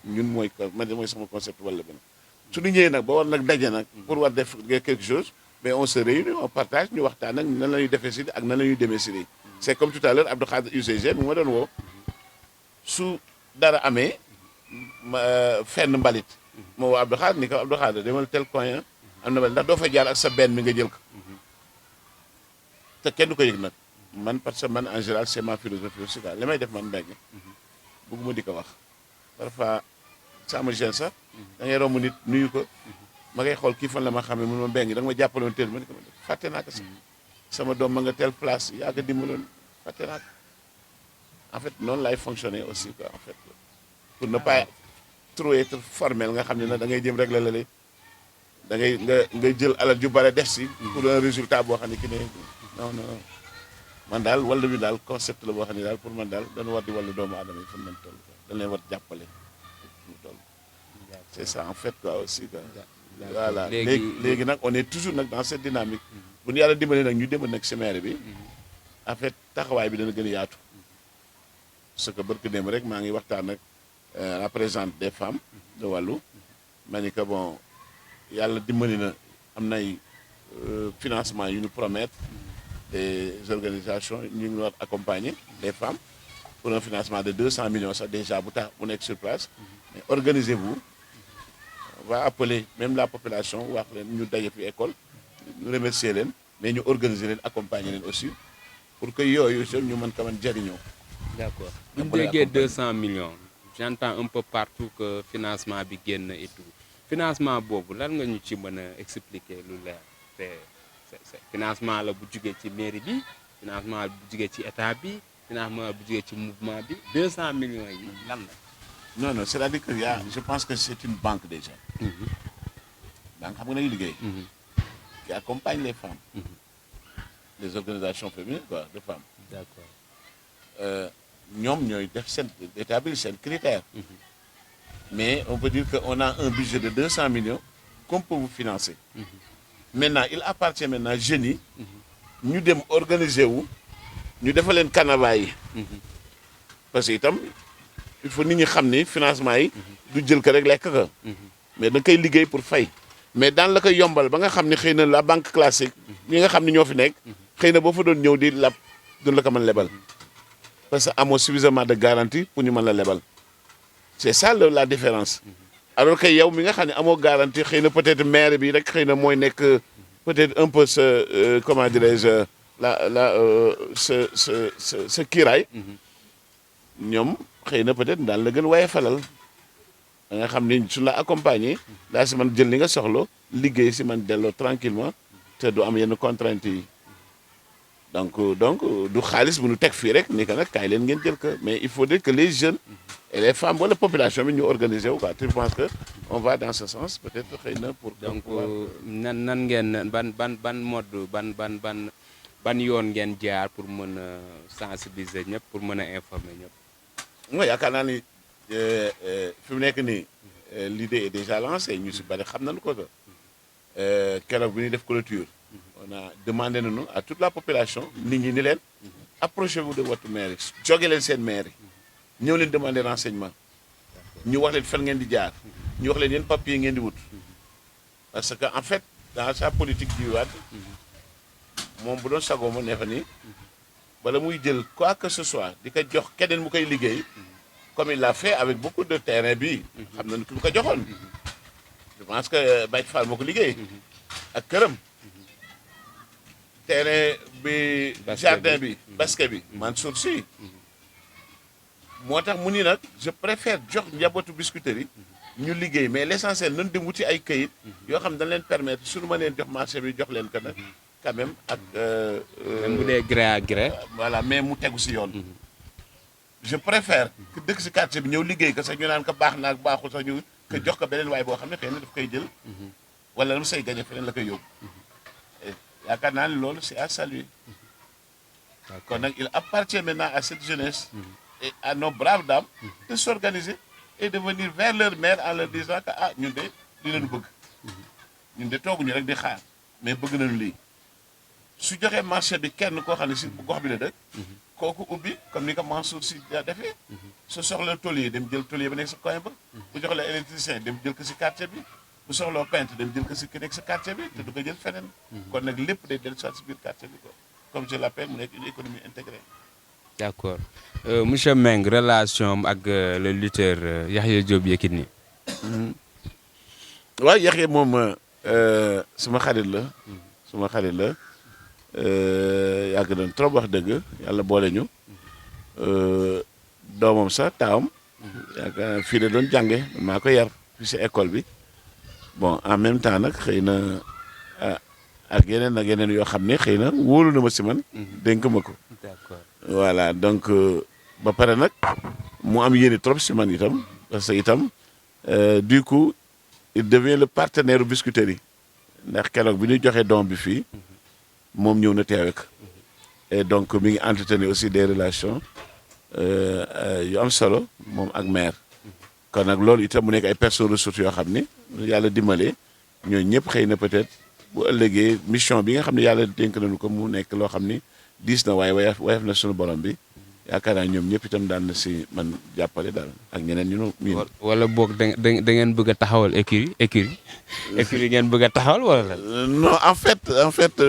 Speaker 2: ñun mooy sama concept wala benn su ñu ñëwee nag ba war nag daje nag pour war def quelque chose mais on se réunit on partage ñu waxtaan ak nan la ñuy defee si ak nan la ñuy demee si lii c'est comme tout à l'heure Abdou Khadre UCG mu ma doon woo su dara amee fenn mbalit moo woo Abdou Khadre ni ko Abdou Khadre demal tel coin am na mbalit ndax doo fa jaar ak sa benn mi nga jël ko te kenn du ko yëg nag man parce que man en général c'est ma philosophie aussi quoi li may def man mbéy bëgguma di ko wax parfois ça me gêne sax da ngay romb nit nuyu ko ma ngay xool kii fan la ma xamee mun ma mbéy da nga ma jàppaloon teel ma ni ko fàtte naa ko sax sama doom ma nga telle place yaa ko dimbaloon fàtte naa ko en fait noonu lay fonctionner aussi quoi en fait pour ne pas trop être formel nga xam ne nag da ngay jëm régler la lay da ngay nga jël alal ju bare def si pour un résultat boo xam ne ki ne non man daal wàllu bi daal concept la boo xam ne daal pour man daal dañu war di wàllu doomu aadama yi fu mu toll dañ leen war jàppale fu mu toll c'est ça en fait quoi aussi quoi voilà léegi nag on est toujours nag dans cette dynamique bu ñu yàlla dimbali nag ñu dimbali nag si maire bi en fait taxawaay bi dana gën a yaatu parce que barke démb rek maa ngi waxtaan ak la présidente des femmes de wàllu ma ni que bon yàlla dimbali na am nay financement yu ñu promettre des organisations ñu ngi war accompagner les femmes pour un financement de 200 millions sax déjà bu tax bu nekk sur place mais organisez-vous on va appeler même la population wax leen ñu daje fi école ñu remercier leen mais ñu organiser leen accompagner leen aussi pour que yooyu ñu mën ko mën jariñoo.
Speaker 1: d'accord bu ñu déggee 200 millions j'entends un peu partout que financement bi génn et tout financement boobu lan nga ñu ci mën a expliquer lu leer c'est financement la bu jugee ci mairie bi financement bu jugee ci état bi financement bu jugee ci mouvement bi 200 millions yi lan la.
Speaker 2: non c'est-à-dire que je pense que c'est une banque déjà. banque xam nga nañu liggéey. qui accompagne les femmes. les organisations féminines quoi de femmes.
Speaker 1: d'accord.
Speaker 2: ñoom ñooy def seen établir seen critères. mais on peut dire que on a un budget de 200 millions qu'on peut vous financer. maintenant il appartient maintenant jeunes yi. ñu dem organiser wu. ñu defal leen canevas yi. parce que itam il faut nit ñi xam ni financement yi. du jël ko rek lekk ko. mais da koy liggéey pour fay. mais daan la koy yombal ba nga xam ni xëy na la banque classique. ñi nga xam ni ñoo fi nekk. xëy na boo fa doon ñëw di lab duñ la ko mën lebal. parce que amoo suffisamment de garantie pour ñu mën la lebal. c'est ça la différence. alors que yow mi nga xam ne amoo garantie xëy na peut-être maire bi rek xëy na mooy nekk peut-être un peu ce comment dirais-je ce kiiraay. ñoom xëy na peut-être daal la gën waaye falal. da nga xam ni su la accompagner daa si man jël li nga soxla liggéey si man delloo tranquillement te du am yenn contraintes yi. donc du xaalis bu ñu teg fii rek ni que nag kaay leen ngeen jël ko mais il faudrait que les jeunes et les femmes wala population bi ñu organiser wu quoi tu penses que on va dans ce sens peut-être xëy na pour.
Speaker 1: donc nan ngeen ban mode ban yoon ngeen jaar pour mën a sensibiliser ñëpp pour mën a informer ñëpp.
Speaker 2: mooy yaakaar naa ni fi mu nekk nii l'idée est déjà lancée ñu si bari xam nañu ko keroog bi ñuy def clôture on a demandé nañu à toute la population nit ñi ni leen approchez-vous de votre mairie jóge leen seen mairie ñëw leen demander renseignement ñu wax leen fan ngeen di jaar ñu wax leen yeen papier ngeen di wut parce que en fait dans sa politique du Wade moom bu doon sagoo ma ne fa ni bala muy jël quoi que ce soit di ko jox keneen mu koy liggéey comme il l'a fait avec beaucoup de terrain bi xam na ki mu ko joxoon je pense que Baye Fall moo ko liggéey ak këram terrain bi jardin bi basket bi Mansour Sy moo tax mu ni nag je préfère jox njabootu biscuiterie ñu liggéey mais l'essentiel nañ dem wuti ay këyit yoo xam ne dañ leen permettre suñu ma leen jox marché bi jox leen ko nag quand même ak
Speaker 1: même bu dee gré à gré.
Speaker 2: voilà mais mu tegu si yoon je préfère que dëkk si quartier bi ñëw liggéey ko sax ñu naan ko baax na ak baaxul sax ñu que jox ko beneen waay boo xam ne xëy na daf koy jël wala la mu say gañe feneen la koy yóbbu yaakaar naa ne loolu c'est à saluer kon nag il appartient maintenant à cette jeunesse et à nos braves dames de s'organiser et de venir vers leur maire en leur disant que ah ñun de li leen bëgg ñun de tooguñu rek di xaar mais bëgg nañu lii su joxee marché bi kenn koo xam ne si gox bi la dëkk kooku ubbi comme ni ko Mansour Sy defee su soxla tôlier dem jël tôlier ba nekk sa coin ba bu jox la électricien dem jël ko si quartier bi bu soxloo peintre dem jël ko si ki nekk sa quartier bi te du ko jël feneen kon nag lépp day dellu soit si biir quartier bi quoi comme je l'appelle mu nekk une économie intégrée.
Speaker 1: D'accord monsieur Mbengue relation ak le lutteur Yaxya Diop Yékini.
Speaker 2: waaw Yaxya moom suma xarit la suma xarit la yàgg nañ trop wax dëgg yàlla boole ñu doomam sax taawam yaakaar fii la doon jànge maa ko yar fii si école bi bon en même temps nag xëy na ak yeneen yoo xam ne xëy na wóolu na ma si man dénk ma ko.
Speaker 1: D'accord.
Speaker 2: Voilà donc ba pare nag mu am yéene trop si man itam parce que itam du coup il devient le partenaire biscuiterie ndax keroog bi ñuy joxe don bi fii moom ñëw na teewe ko et donc mi ngi entretenir aussi des relations yu am solo moom ak maire kon nag loolu itam mu nekk ay personnes ressources yoo xam ne yàlla dimbalee ñooñu ñëpp xëy na peut-être bu ëllëgee mission bi nga xam ne yàlla dénk nañu ko mu nekk loo xam ni diis na waaye wayaf na sunu borom bi yaakaar naa ñoom ñëpp itam daan na si man jàppale daal ak ñeneen ñu nu
Speaker 1: wala boog da ngeen bëgg a taxawal écurie ngeen bëgg a taxawal wala lan.
Speaker 2: non en fait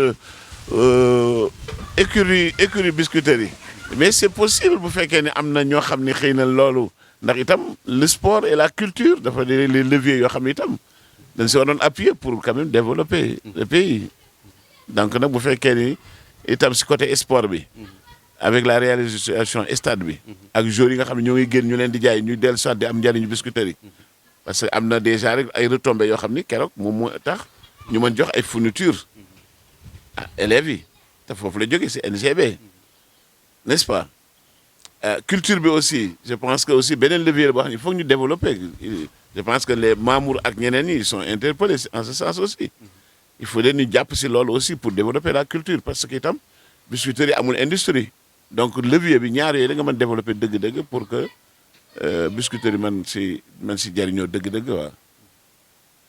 Speaker 2: écurie biscuiterie mais c'est possible bu fekkee ne am na ñoo xam ne xëy na loolu ndax itam le sport et la culture dafa des les leviers yoo xam ne itam dañ si waroon appuyer pour quand même développer le pays donc nag bu fekkee ni itam si côté sport bi avec la réalisation stade bi ak joueurs yi nga xam ne ñoo ngi génn ñu leen di jaay ñu dellu soit di am njariñu biscuiterie parce que am na déjà rek ay retombées yoo xam ni keroog moom moo tax ñu mën jox ay fournitures ah élèves yi te foofu la jógee si NGB n'est-ce pas culture bi aussi je pense que aussi beneen levier boo xam ne il faut que ñu développer je pense que les Mamour ak ñeneen ñi sont interpellés en ce sens aussi il faut leen ñu jàpp si loolu aussi pour développer la culture parce que itam biscuiterie amul industrie donc levier bi ñaar yooyu da nga mën développer dëgg-dëgg pour que biscuiterie man si jariñoo dëgg-dëgg waaw.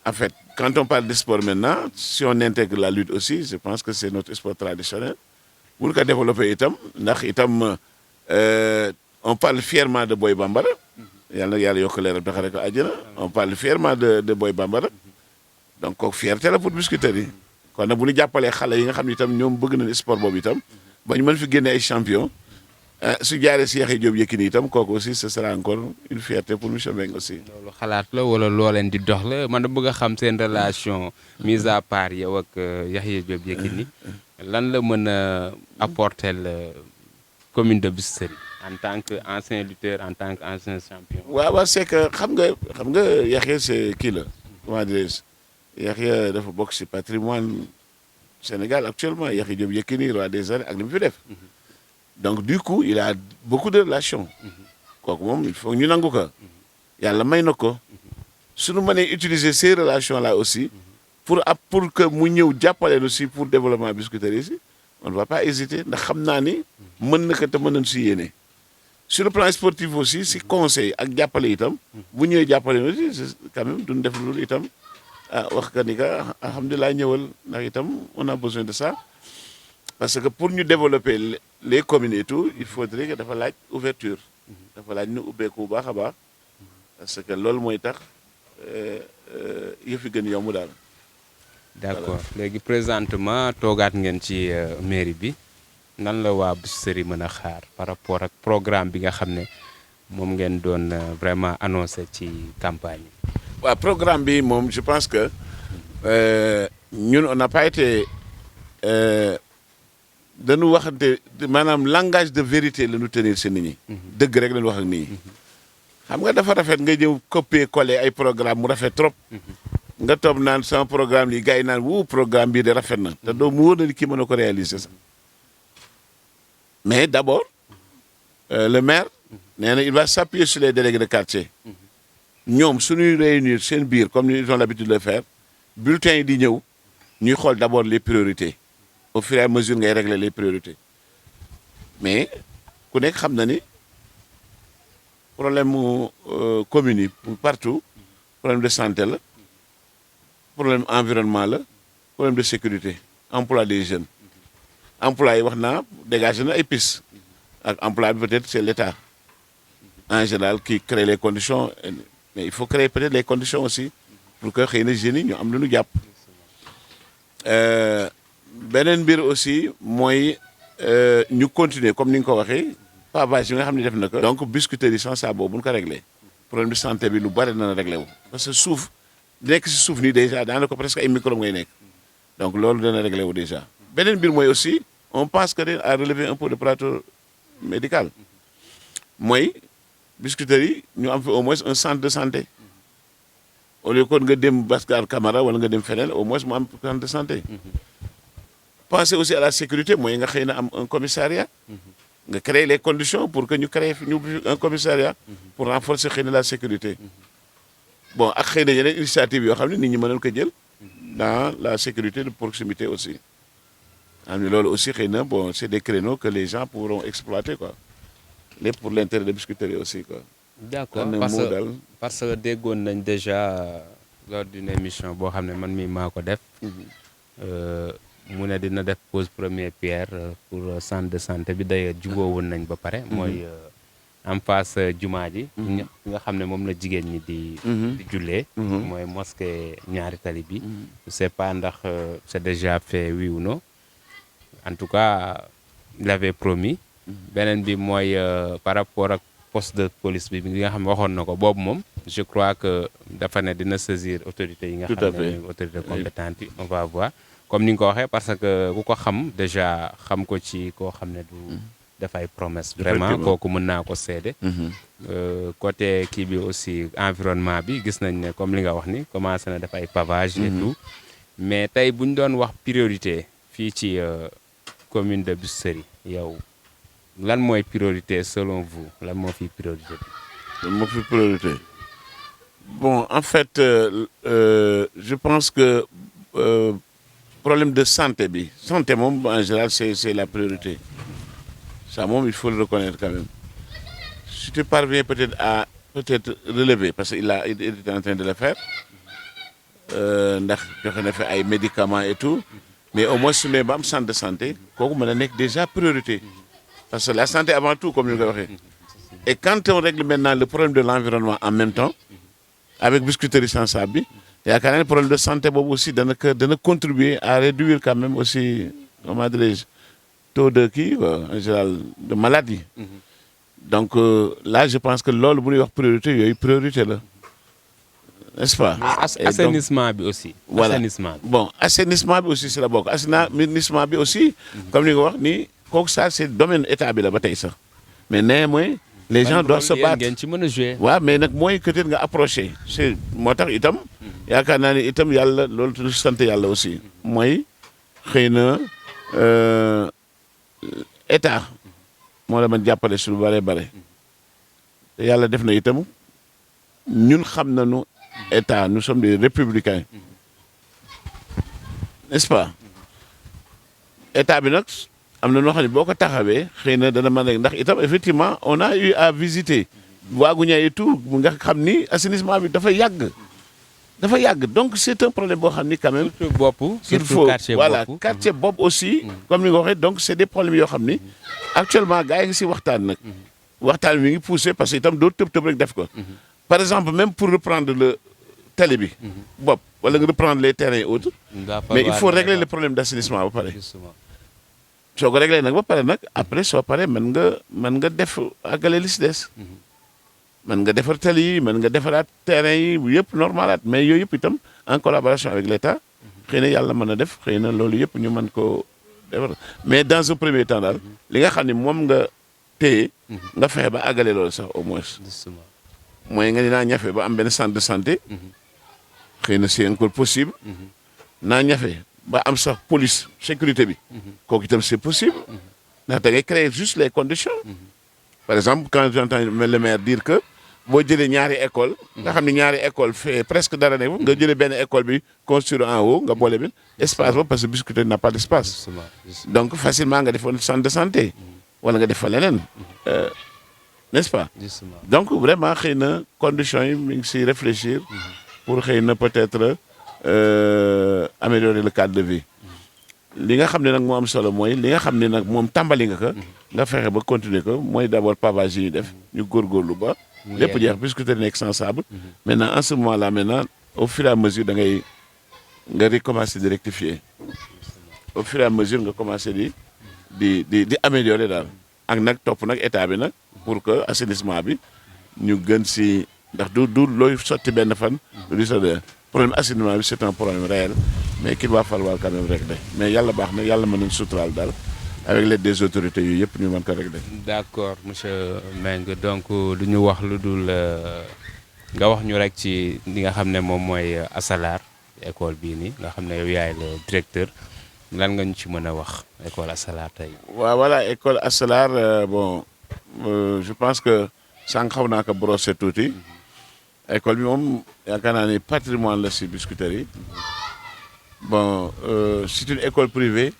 Speaker 2: En fait quand on parle de sport maintenant si on intègre la lutte aussi je pense que c'est notre sport traditionnel pour ko développer itam ndax itam on parle fièrement de Boy Bambara yàlla na yàlla yokk leeram tax rek àjjana on parle fièrement de Boy Bambara donc kooku fierté la pour biscuiterie kon nag bu ñu jàppalee xale yi nga xam ne itam ñoom bëgg nañ sport boobu itam ba ñu mën fi génne ay champion su jaaree si Yaxya Diop Yékini itam kooku aussi ce sera encore une fierté pour monsieur Mbengue aussi.
Speaker 1: loolu xalaat la wala loo leen di dox la man da bëgg a xam seen relation mise à part yow ak Yaxya Diop Yékini lan la mën a apporter la commune de Biscuiterie en tant que ancien lutteur en tant que ancien champion.
Speaker 2: waaw c'est que xam nga Yaxya c'est kii la comment dirais-je Yaxya dafa bokk si patrimoine Sénégal actuellement Yaxya Diop Yékini roi des arènes ak li mu fi def. Donc du coup il a beaucoup de relations kooku moom il faut ñu nangu ko yàlla may na ko suñu mënee utiliser ces relations là aussi pour que mu ñëw jàppale aussi pour développement biscuiterie ici on ne va pas hésiter ndax xam naa ni mën na ko te mën nañu si yéene sur le plan sportif aussi si conseil ak jàppale itam bu ñëwee jàppale aussi quand même duñ def loolu itam wax ka ni ka alhamdulilah ñëwal ndax itam on a besoin de ça parce que pour ñu développer les communes et tout il faudrait que dafa laaj ouverture dafa laaj ñu ubbeeku bu baax a baax parce que loolu mooy tax yëf yi gën yomb daal.
Speaker 1: d'accord léegi présentement toogaat ngeen ci mairie bi nan la waa Biscuiterie mën a xaar par rapport ak programme bi nga xam ne moom ngeen doon vraiment annoncé ci campagne yi.
Speaker 2: waaw programme bi moom je pense que ñun on n'a pas été dañu waxante maanaam langage de vérité la ñu tenir si nit ñi. dëgg rek lañu wax ak nit ñi. xam nga dafa rafet nga jëw copier coller ay programme mu rafet trop. nga toog naan sama programme lii gars yi naan wu programme bii de rafet na te doo mu wóor na ni kii mën na ko réaliser sax mais d'abord le maire nee na il va s'appuyer sur les délégués de quartier. ñoom suñuy réunir seen biir comme ils ont l'habitude de le faire bulletins yi di ñëw ñuy xool d'abord les priorités au fur et à mesure ngay régler les priorités mais ku nekk xam na ni problème mu communes yi partout problème de santé la problème environnement la problème de sécurité emploi des jeunes emploi yi wax naa dégagé na ay pistes ak emploi bi peut-être c'est l'État en général qui crée les conditions. Mais il faut créer peut-être les conditions aussi pour que xëy na jeunes yi ñu am lu ñu jàpp beneen mbir aussi mooy ñu continuer comme ni nga ko waxee pavage yi nga xam ne def na ko. donc Biscuiterie sans ça boobu bu ñu ko réglé problème de santé bi lu bari na réglé wu parce que suuf nekk si suuf nii déjà daanaka presque ay microbes ngay nekk donc loolu dana réglé wu déjà. beneen mbir mooy aussi on pense que à relever un peu le plateau médical mooy. Biscuiterie ñu am fi au moins un centre de santé au lieu kon nga dem Baskar Camara wala nga dem feneen au moins mu am centre de santé. Penser aussi à la sécurité mooy nga xëy na am un commissariat. nga créer les conditions pour que ñu créer un commissariat. pour renforcer xëy na la sécurité. bon ak xëy na yeneen initiative yoo xam ne nit ñi mënoon ko jël. dans la sécurité de proximité aussi. xam ne loolu aussi xëy na bon c'est des créneaux que les gens pourront exploiter quoi. lépp pour l'intérêt de Biscuiterie aussi quoi.
Speaker 1: d'accord parce que déggoon nañ déjà lors d'une émission boo xam ne man mii maa ko def. mu ne dina def pose première pierre pour centre de santé bi d'ailleurs jubóo woon nañ ba pare. mooy en face jumaa ji. nga xam ne moom la jigéen ñi di jullee. mooy mosquée ñaari tali bi. je sais pas ndax c'est déjà fait oui ou non en tout cas il avait promis. beneen bi mooy par rapport ak poste de police bi nga xam ne waxoon na ko boobu moom je crois que dafa ne dina saisir autorités yi nga xam ne autorités compétentes yi on va voir comme ni nga ko waxee parce que ku ko xam déjà xam ko ci koo xam ne du def ay promesse vraiment kooku mën naa ko seede côté kii bi aussi environnement bi gis nañ ne comme li nga wax ni commencé na def ay pavage et tout mais tey bu ñu doon wax priorité fii ci commune de Biscuiterie yow lan mooy priorité selon vous lan moo fi priorité bi.
Speaker 2: moo fi priorité bon en fait je pense que problème de santé bi santé moom en général c'est la priorité ça moom il faut le reconnaître quand même si tu parviens peut-être à relever parce que il est en train de le faire ndax joxe na fi ay médicaments et tout mais au moins su ne ba am centre de santé kooku mën a nekk déjà priorité. Parce que la santé avant tout, comme je le disais. Et quand on règle maintenant le problème de l'environnement en même temps, avec Biscuiterie sans sable, il y a quand même un problème de santé aussi, de contribuer à réduire quand même aussi, comment dirais-je, taux de en général, de maladie. Donc là, je pense que l'ol voulait avoir priorité, il y a eu priorité là. N'est-ce pas?
Speaker 1: Assainissement aussi.
Speaker 2: Voilà.
Speaker 1: Assainissement.
Speaker 2: Bon, assainissement aussi, c'est la banque. Assainissement aussi, comme je le dis, ça c'est domaine état bi la ba tey sax mais néanmoins les gens doivent se battre
Speaker 1: ngeen ci mën a jouer.
Speaker 2: waaw mais nag mooy peut-être nga approché c'est moo tax itam yaakaar naa ni itam yàlla loolu tu sant yàlla aussi mooy xëy na état moo la mën jàppale su lu bare bare te yàlla def na itam ñun xam nañu état nous sommes des républicains n'est-ce pas état bi nag am na noo xam ne boo ko taxawee xëy na dana mën a ndax itam effectivement on a eu à visiter Waaguña et tout nga xam ni assainissement bi dafa yàgg dafa yàgg donc c'est un problème boo xam ni quand même.
Speaker 1: surtout bopp
Speaker 2: qu'il
Speaker 1: surtout
Speaker 2: faut
Speaker 1: quartier
Speaker 2: voilà
Speaker 1: bopp.
Speaker 2: quartier bopp aussi. comme ni nga ko waxee donc c'est des problèmes yoo xam ni. actuellement gars yi ngi si waxtaan nag. waxtaan mi ngi poussé parce que itam doo tëb rek def ko. par exemple même pour reprendre le télé bi. bopp wala nga reprendre les terrains et autres. mais il faut régler le problème d'assainissement ba pare. soo ko réglé nag ba pare nag après soo paree mën nga def àggale li si des. mën nga defar tali yi mën nga defaraat terrain yi yëpp normalaat mais yooyu yëpp itam en collaboration avec l'État xëy na yàlla mën a def xëy na loolu yëpp ñu mën koo defar mais dans un premier temps daal li nga xam ne moom nga téye nga fexe ba àggale loolu sax au moins mooy nga ni naa ñafe ba am benn centre de santé xëy na c'est encore possible naa ñafe ba am sax police sécurité bi kooku itam c'est possible ndax da ngay créer juste les conditions par exemple quand j'entends le maire dire que boo jëlee ñaari école nga xam ne ñaari école fait presque dara ne nga jëlee benn école bi construire en haut nga boole bi espace ba parce que Biscuiterie n'a pas d'espace donc facilement nga defoon centre de santé wala nga def fa leneen n'est-ce pas donc vraiment xëy na conditions yi mi ngi siy réfléchir pour xëy na peut-être améliorer le cadre de vie li nga xam ne nag moo am solo mooy li nga xam ne nag moom tàmbali nga ko nga fexe ba continuer ko mooy d'abord pavage yi ñu def ñu góorgóorlu ba lépp jeex Biscuiterie nekk sans sable maintenant en ce moment là maintenant au fur et à mesure da ngay nga recommencer di rectifier au fur et à mesure nga commencer di améliorer daal ak nag topp nag état bi nag pour que assainissement bi ñu gën si ndax du looy sotti benn fan du sa problème assainissement bi c'est un problème réel mais qu'il va falloir quand même régler mais yàlla baax na yàlla mën nañ suturaal daal avec l'aide des autorités yu yëpp ñu mën ko régler.
Speaker 1: d'accord monsieur Mbengue donc du ñu wax lu dul nga wax ñu rek ci li nga xam ne moom mooy Assalar école bii nii nga xam ne yow yaay le directeur lan nga ñu ci mën a wax école Assalar tey.
Speaker 2: waaw voilà école Assalar bon je pense que sànq xaw naa ko brosser tuuti école bi moom yaakaar naa ni patrimoine la si Biscuiterie yi bon c'est une école privée.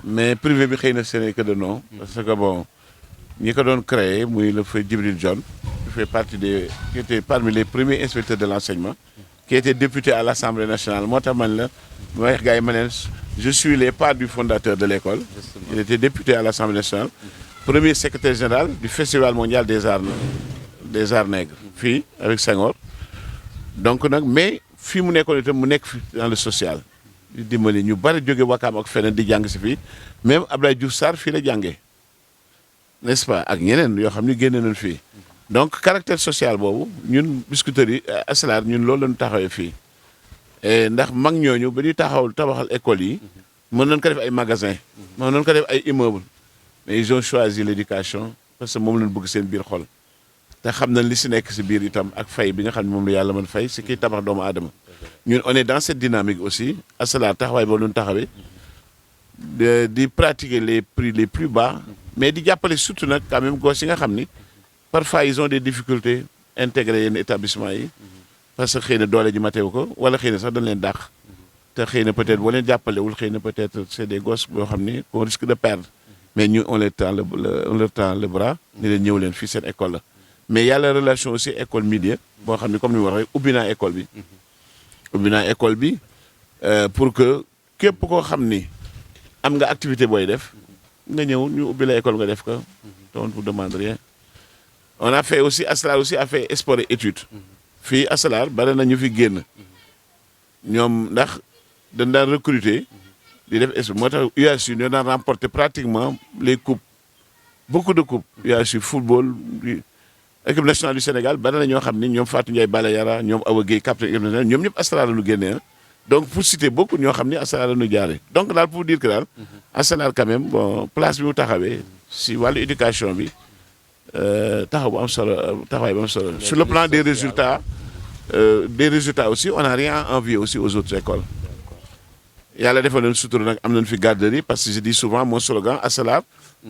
Speaker 2: mais privé bi xëy na ce n'est que de nom parce que bon ñi ko doon créé muy le feu Djibril John qui fait partie qui était parmi les premiers inspecteurs de l'enseignement qui était député à l'Assemblée nationale moo tax man la ma wax gars yi ma leen je suis les pas du fondateur de l'école il était député à l'Assemblée nationale premier secrétaire général du festival mondial des arts nègres fii avec Senghor donc nag mais fii mu nekkoon itam mu nekk fi dans le social di dimbali ñu bari jóge Wakaam ak feneen di jàng si fii même Abdoulaye Diouf Sarr fii la jàngee n'est-ce pas ak ñeneen yoo xam ne génne nañ fii donc caractère social boobu ñun Biscuiterie yi Assalar ñun loolu lañu taxawee fii ndax mag ñooñu ba ñuy tabaxal école yi mën nañ ko def ay magasin mën nañ ko def ay immeuble mais ils ont choisi l'éducation parce que moom lañ bëgg seen biir xol te xam nañ li si nekk si biir itam ak fay bi nga xam ne moom la yàlla mën fay si kiy tabax doomu aadama ñun on est dans cette dynamique aussi Assalar taxawaay boobu ñu taxawee di pratiquer les prix les plus bas mais di jàppale surtout nag quand même gos yi nga xam ni parfois ils ont des difficultés intégrer yenn établissement yi parce que xëy na doole ji mateewu ko wala xëy na sax dañ leen dàq te xëy na peut-être boo leen jàppalewul xëy na peut-être c'est des gosses boo xam ni qu'on risque de perdre mais ñu on leur tend le bras ni leen ñëw leen fii seen école la mais y a la relation aussi école Midi boo xam ni comme ni ma waxee ubbi naa école bi pour que képp koo xam ni am nga activité booy def nga ñëw ñu ubbi la école nga def ko on vous demande rien on a fait aussi Assalar aussi a fait sport et études fii Assalar bari na ñu fi génn ñoom ndax dañ daan recruter di def sport moo tax UASU ñoo daan remporter pratiquement les coupes beaucoup de coupes UASU football équipe nationale du Sénégal bari na ñoo xam ni ñoom Fatou Ndiaye Balayara ñoom Awa Guèye capitaine équipe nationale ñoom ñëpp Assalar la ñu génnee donc pour citer beaucoup ñoo xam ni Assalar la ñu jaaree donc daal pour dire que daal Assalar quand même bon place bi mu taxawee si wàllu éducation bi taxaw bu am solo taxawaay bu am solo sur le plan des résultats aussi on n'a rien à envier aussi aux autres écoles yàlla defal leen sutura nag am nañ fi garderie parce que je dis souvent mon slogan Assalar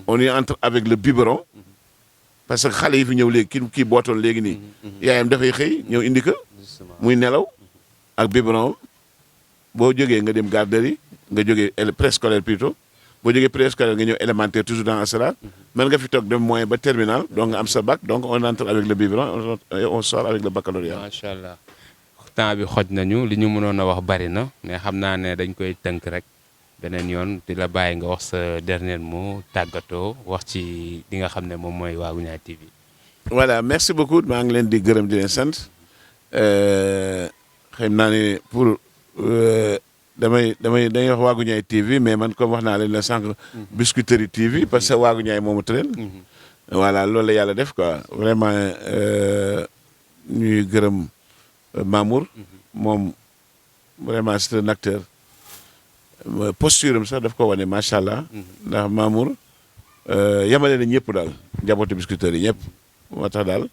Speaker 2: on y entre avec le biberon parce que xale yi fi ñëw léegi kii bootoon léegi nii yaayam dafay xëy ñëw indi ko muy nelaw ak biberon boo jógee nga dem garderie nga jógee préscolaire plutôt boo jógee préscolaire nga ñëw élémentaire toujours dans Assalar mën nga fi toog dem moyen ba terminal donc nga am sa bac donc on entre avec le biberon et on sort avec le baccalauréat.
Speaker 1: macha allah temps bi xoj nañu li ñu mënoon a wax bari na mais xam naa ne dañ koy tënk rek beneen yoon di la bàyyi nga wax sa dernier mot tàggatoo wax ci li nga xam ne moom mooy Waagu Ñaay TV.
Speaker 2: voilà merci beaucoup maa ngi leen di gërëm di leen sant xam naa ne pour dañuy wax Waagu Ñaay TV mais man comme wax naa leen la sànq Biscuiterie TV parce que Waagu Ñaay moomu tëral voilà loolu la yàlla def quoi vraiment ñuy gërëm Mamour moom vraiment c'est un acteur posture am sax daf ko wane macha allah ndax Mamour yamale na ñëpp daal njabootu Biscuiterie yi ñëpp moo tax daal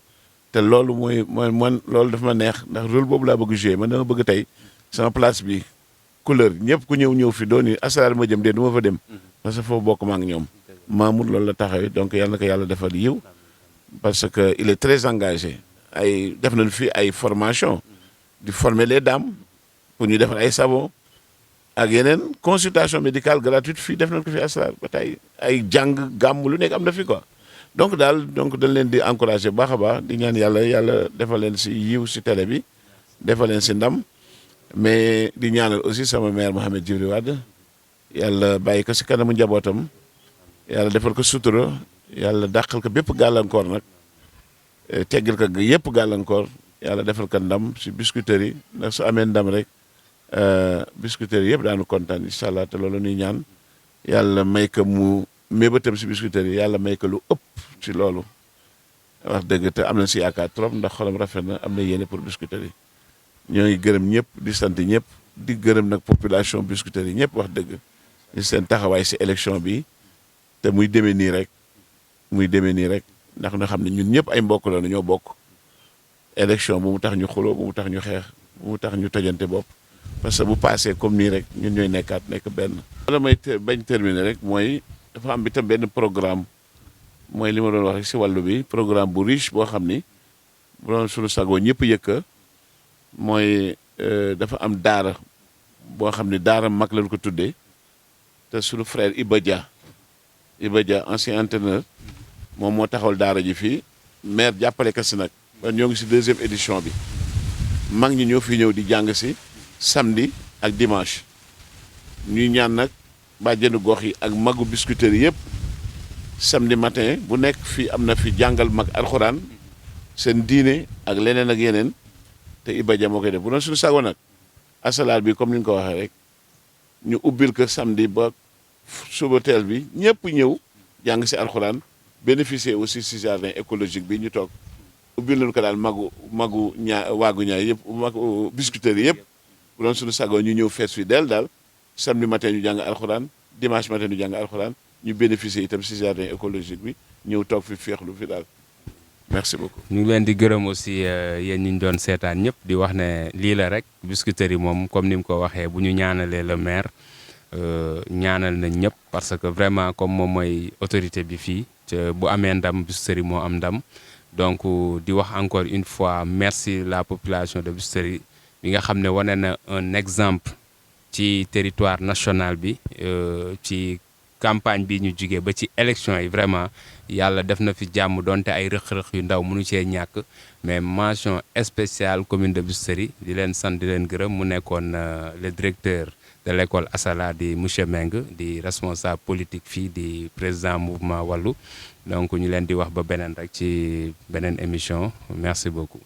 Speaker 2: te loolu mooy man loolu dafa ma neex ndax rôle boobu laa bëgg jouer man dama bëgg tey sama place bi couleur ñëpp ku ñëw fi doon ni asalaar ma jëm de du ma fa dem parce que foofu bokk maa ngi ñoom Mamour loolu la taxawee donc yàlla na ko yàlla defal yiw parce que il est très engagé ay def nañu fi ay formation di former les dames pour ñu defar ay savon ak yeneen consultation médicale gratuite fii def nañu ko fi asalaar ba tey ay jàng gàmm lu nekk am na fi quoi donc daal dañ leen di encourager baax a baax di ñaan yàlla defal leen si yiw si télé bi defal leen si ndam mais di ñaanal aussi sama maire Mohamed Djibril Wade yàlla bàyyi ko si kanamu njabootam yàlla defal ko sutura yàlla dàqal ko bépp gàllankoor nag teggil ko yëpp gàllankoor yàlla defal ko ndam si Biscuiterie yi ndax su amee ndam rek Biscuiterie yëpp daanu kontaan incha allah te loolu ñuy ñaan yàlla may ko mu mébétam si Biscuiterie yi yàlla may ko lu ëpp si loolu wax dëgg te am na si yaakaar trop ndax xolam rafet na am na yéene pour Biscuiterie yi ñoo ngi gërëm ñëpp di sant ñëpp di gërëm nag population Biscuiterie yi ñëpp wax dëgg di seen taxawaay si élection bi te muy demee nii rek ndax nga xam ne ñun ñëpp ay mbokk la ñoo bokk élection bu mu tax ñu xuloo bu mu tax ñu xeex bu mu tax ñu tojante bopp parce que bu passé comme nii rek ñun ñooy nekk benn. wala may bañ terminer rek mooy dafa am itam benn programme mooy li ma doon wax rek si wàllu bi programme bu riche boo xam ni bu doon suñu sagoo ñëpp yëkka mooy dafa am daara boo xam ni daara mag lañ ko tuddee te suñu frère Iba Dia ancien entraîneur moom moo taxawal daara ji fii maire jàppale ko si nag ba ñoo ngi si 2e édition bi mag ñi ñoo fi ñëw di jàng si samedi ak dimanche ñuy ñaan nag bàjjenu gox yi ak magu Biscuiterie yëpp samedi matin bu nekk fii am na fi jàngal mag alxuraan seen diine ak leneen ak yeneen te Iba Dia moo koy def bu doon suñu sago nag asalaar bi comme ni nga ko waxee rek ñu ubbil ko samedi ba suba teel bi ñëpp ñëw jàng si alxuraan bénéficier aussi si jardin écologique bi ñu toog ubbil nañu ko daal magu Waagu Ñaay yëpp magu Biscuiterie yëpp bu doon suñu sago ñu ñëw fees fi del daal samedi matin ñu jàng alxuraan dimanche matin ñu jàng alxuraan ñu bénéficier itam si jardin écologique bi ñëw toog fi féexlu fi daal merci beaucoup.
Speaker 1: ñu ngi leen di gërëm aussi yéen ñi ñu doon seetaan ñëpp di wax ne lii la rek Biscuiterie moom comme ni mu ko waxee bu ñu ñaanalee le maire ñaanal nañ ñëpp parce que vraiment comme moom mooy autorité bi fii bu amee ndam Biscuiterie moo am ndam donc di wax encore une fois merci la population de Biscuiterie bi nga xam ne wane na un exemple ci territoire national bi ci campagne bi ñu jugee ba ci élection yi vraiment yàlla def na fi jàmm donte ay rëq-rëq yu ndaw mënu cee ñàkk mais mention spéciale commune de Biscuiterie di leen sant di leen gërëm mu nekkoon le directeur de l'école Asala di monsieur Meng di responsable politique fii di président mouvement Wallu donc ñu leen di wax ba beneen rek ci beneen émission merci beaucoup